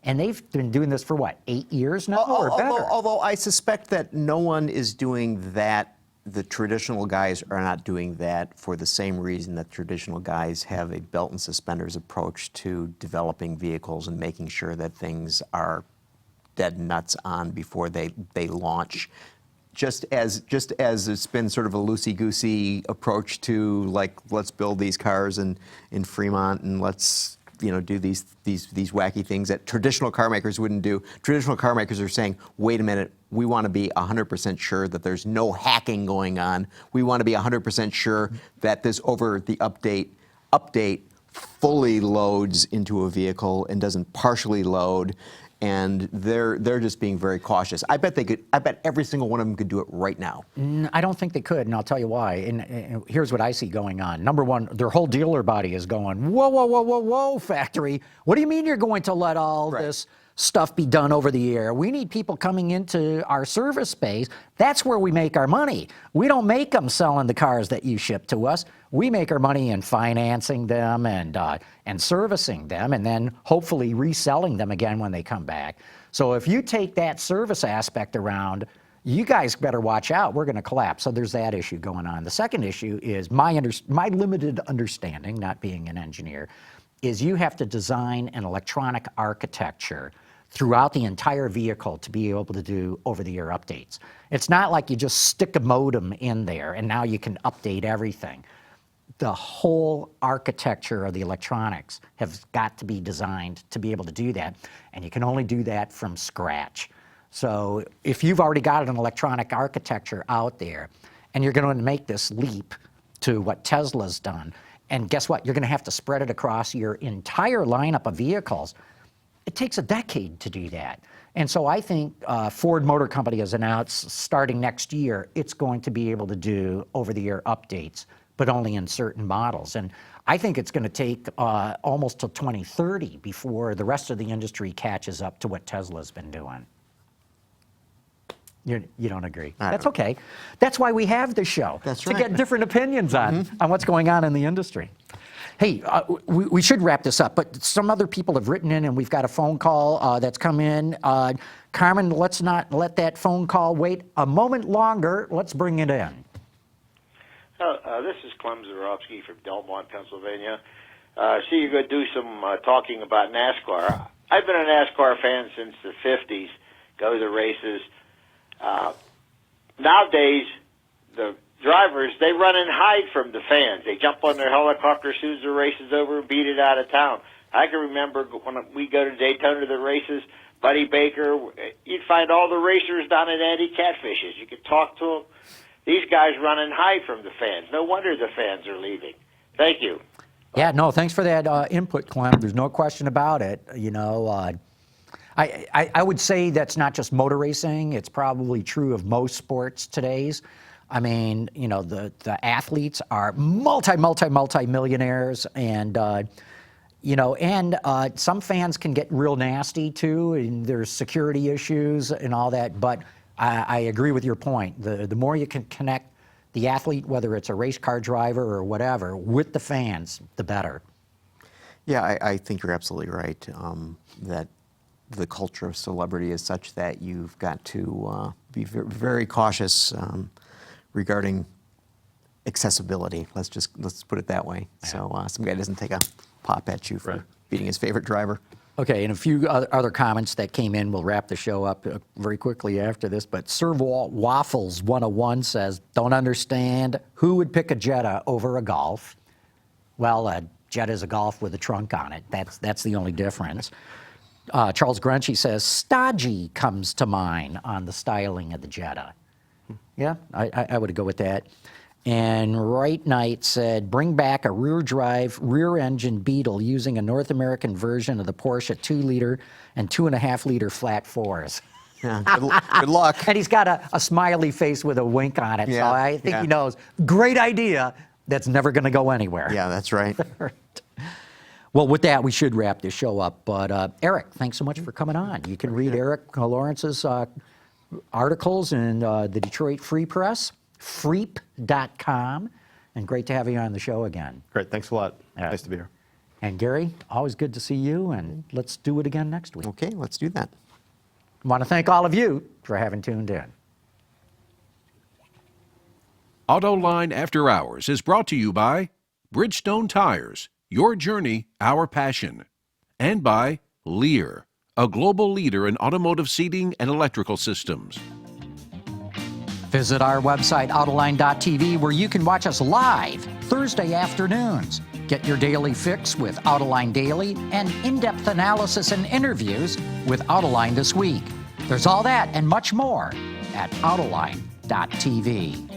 And they've been doing this for what, 8 years now or better? Although I suspect that no one is doing that. The traditional guys are not doing that for the same reason that traditional guys have a belt and suspenders approach to developing vehicles and making sure that things are dead nuts on before they launch. Just as it's been sort of a loosey-goosey approach to, like, let's build these cars in Fremont and let's, you know, do these wacky things that traditional car makers wouldn't do. Traditional car makers are saying, wait a minute, we want to be 100% sure that there's no hacking going on. We want to be 100% sure that this update fully loads into a vehicle and doesn't partially load. And they're just being very cautious. I bet every single one of them could do it right now. I don't think they could, and I'll tell you why. And here's what I see going on. Number one, their whole dealer body is going, whoa, whoa, whoa, whoa, whoa, factory. What do you mean you're going to let all this stuff be done over the air? We need people coming into our service space. That's where we make our money. We don't make them selling the cars that you ship to us. We make our money in financing them and servicing them, and then hopefully reselling them again when they come back. So if you take that service aspect around, you guys better watch out. We're going to collapse. So there's that issue going on. The second issue is my limited understanding, not being an engineer, is you have to design an electronic architecture throughout the entire vehicle to be able to do over-the-air updates. It's not like you just stick a modem in there and now you can update everything. The whole architecture of the electronics has got to be designed to be able to do that, and you can only do that from scratch. So if you've already got an electronic architecture out there and you're going to make this leap to what Tesla's done, and guess what? You're going to have to spread it across your entire lineup of vehicles. It takes a decade to do that. And so I think Ford Motor Company has announced starting next year, it's going to be able to do over-the-air updates, but only in certain models. And I think it's going to take almost till 2030 before the rest of the industry catches up to what Tesla's been doing. You don't agree? That's okay. That's why we have the show. That's right. To get different opinions on what's going on in the industry. Hey, we should wrap this up, but some other people have written in, and we've got a phone call that's come in. Carmen, let's not let that phone call wait a moment longer. Let's bring it in. This is Clem Zarowski from Delmont, Pennsylvania. See, you're going to do some talking about NASCAR. I've been a NASCAR fan since the 50s, go to the races. Nowadays, the drivers, they run and hide from the fans. They jump on their helicopter as soon as the race is over and beat it out of town. I can remember when we go to Daytona, the races, Buddy Baker, you'd find all the racers down at Andy Catfish's. You could talk to them. These guys run and hide from the fans. No wonder the fans are leaving. Thank you. Yeah, no, thanks for that input, Clem. There's no question about it. You know, I would say that's not just motor racing. It's probably true of most sports today's. I mean, you know, the athletes are multi-millionaires, and you know, and some fans can get real nasty too, and there's security issues and all that. But I agree with your point. The more you can connect the athlete, whether it's a race car driver or whatever, with the fans, the better. Yeah, I think you're absolutely right. That the culture of celebrity is such that you've got to be very cautious regarding accessibility. Let's put it that way. Yeah. So some guy doesn't take a pop at you for beating his favorite driver. Okay, and a few other comments that came in. We'll wrap the show up very quickly after this. But Servo Waffles 101 says, "Don't understand who would pick a Jetta over a Golf." Well, a Jetta is a Golf with a trunk on it. That's the only difference. Charles Grunchy says, "Stodgy comes to mind on the styling of the Jetta." Yeah, I would go with that. And Right Knight said, bring back a rear-drive, rear-engine Beetle using a North American version of the Porsche 2-liter and 2.5-liter flat fours. Yeah, good luck. And he's got a smiley face with a wink on it, Yeah, so I think yeah. he knows. Great idea. That's never going to go anywhere. Yeah, that's right. Well, with that, we should wrap this show up. But Eric, thanks so much for coming on. You can read Eric Lawrence's articles in the Detroit Free Press, freep.com. And great to have you on the show again. Great, thanks a lot. Yeah. Nice to be here. And Gary, always good to see you, and let's do it again next week. Okay, let's do that. I want to thank all of you for having tuned in. Autoline After Hours is brought to you by Bridgestone Tires, your journey, our passion, and by Lear, a global leader in automotive seating and electrical systems. Visit our website, Autoline.tv, where you can watch us live Thursday afternoons. Get your daily fix with Autoline Daily and in-depth analysis and interviews with Autoline This Week. There's all that and much more at Autoline.tv.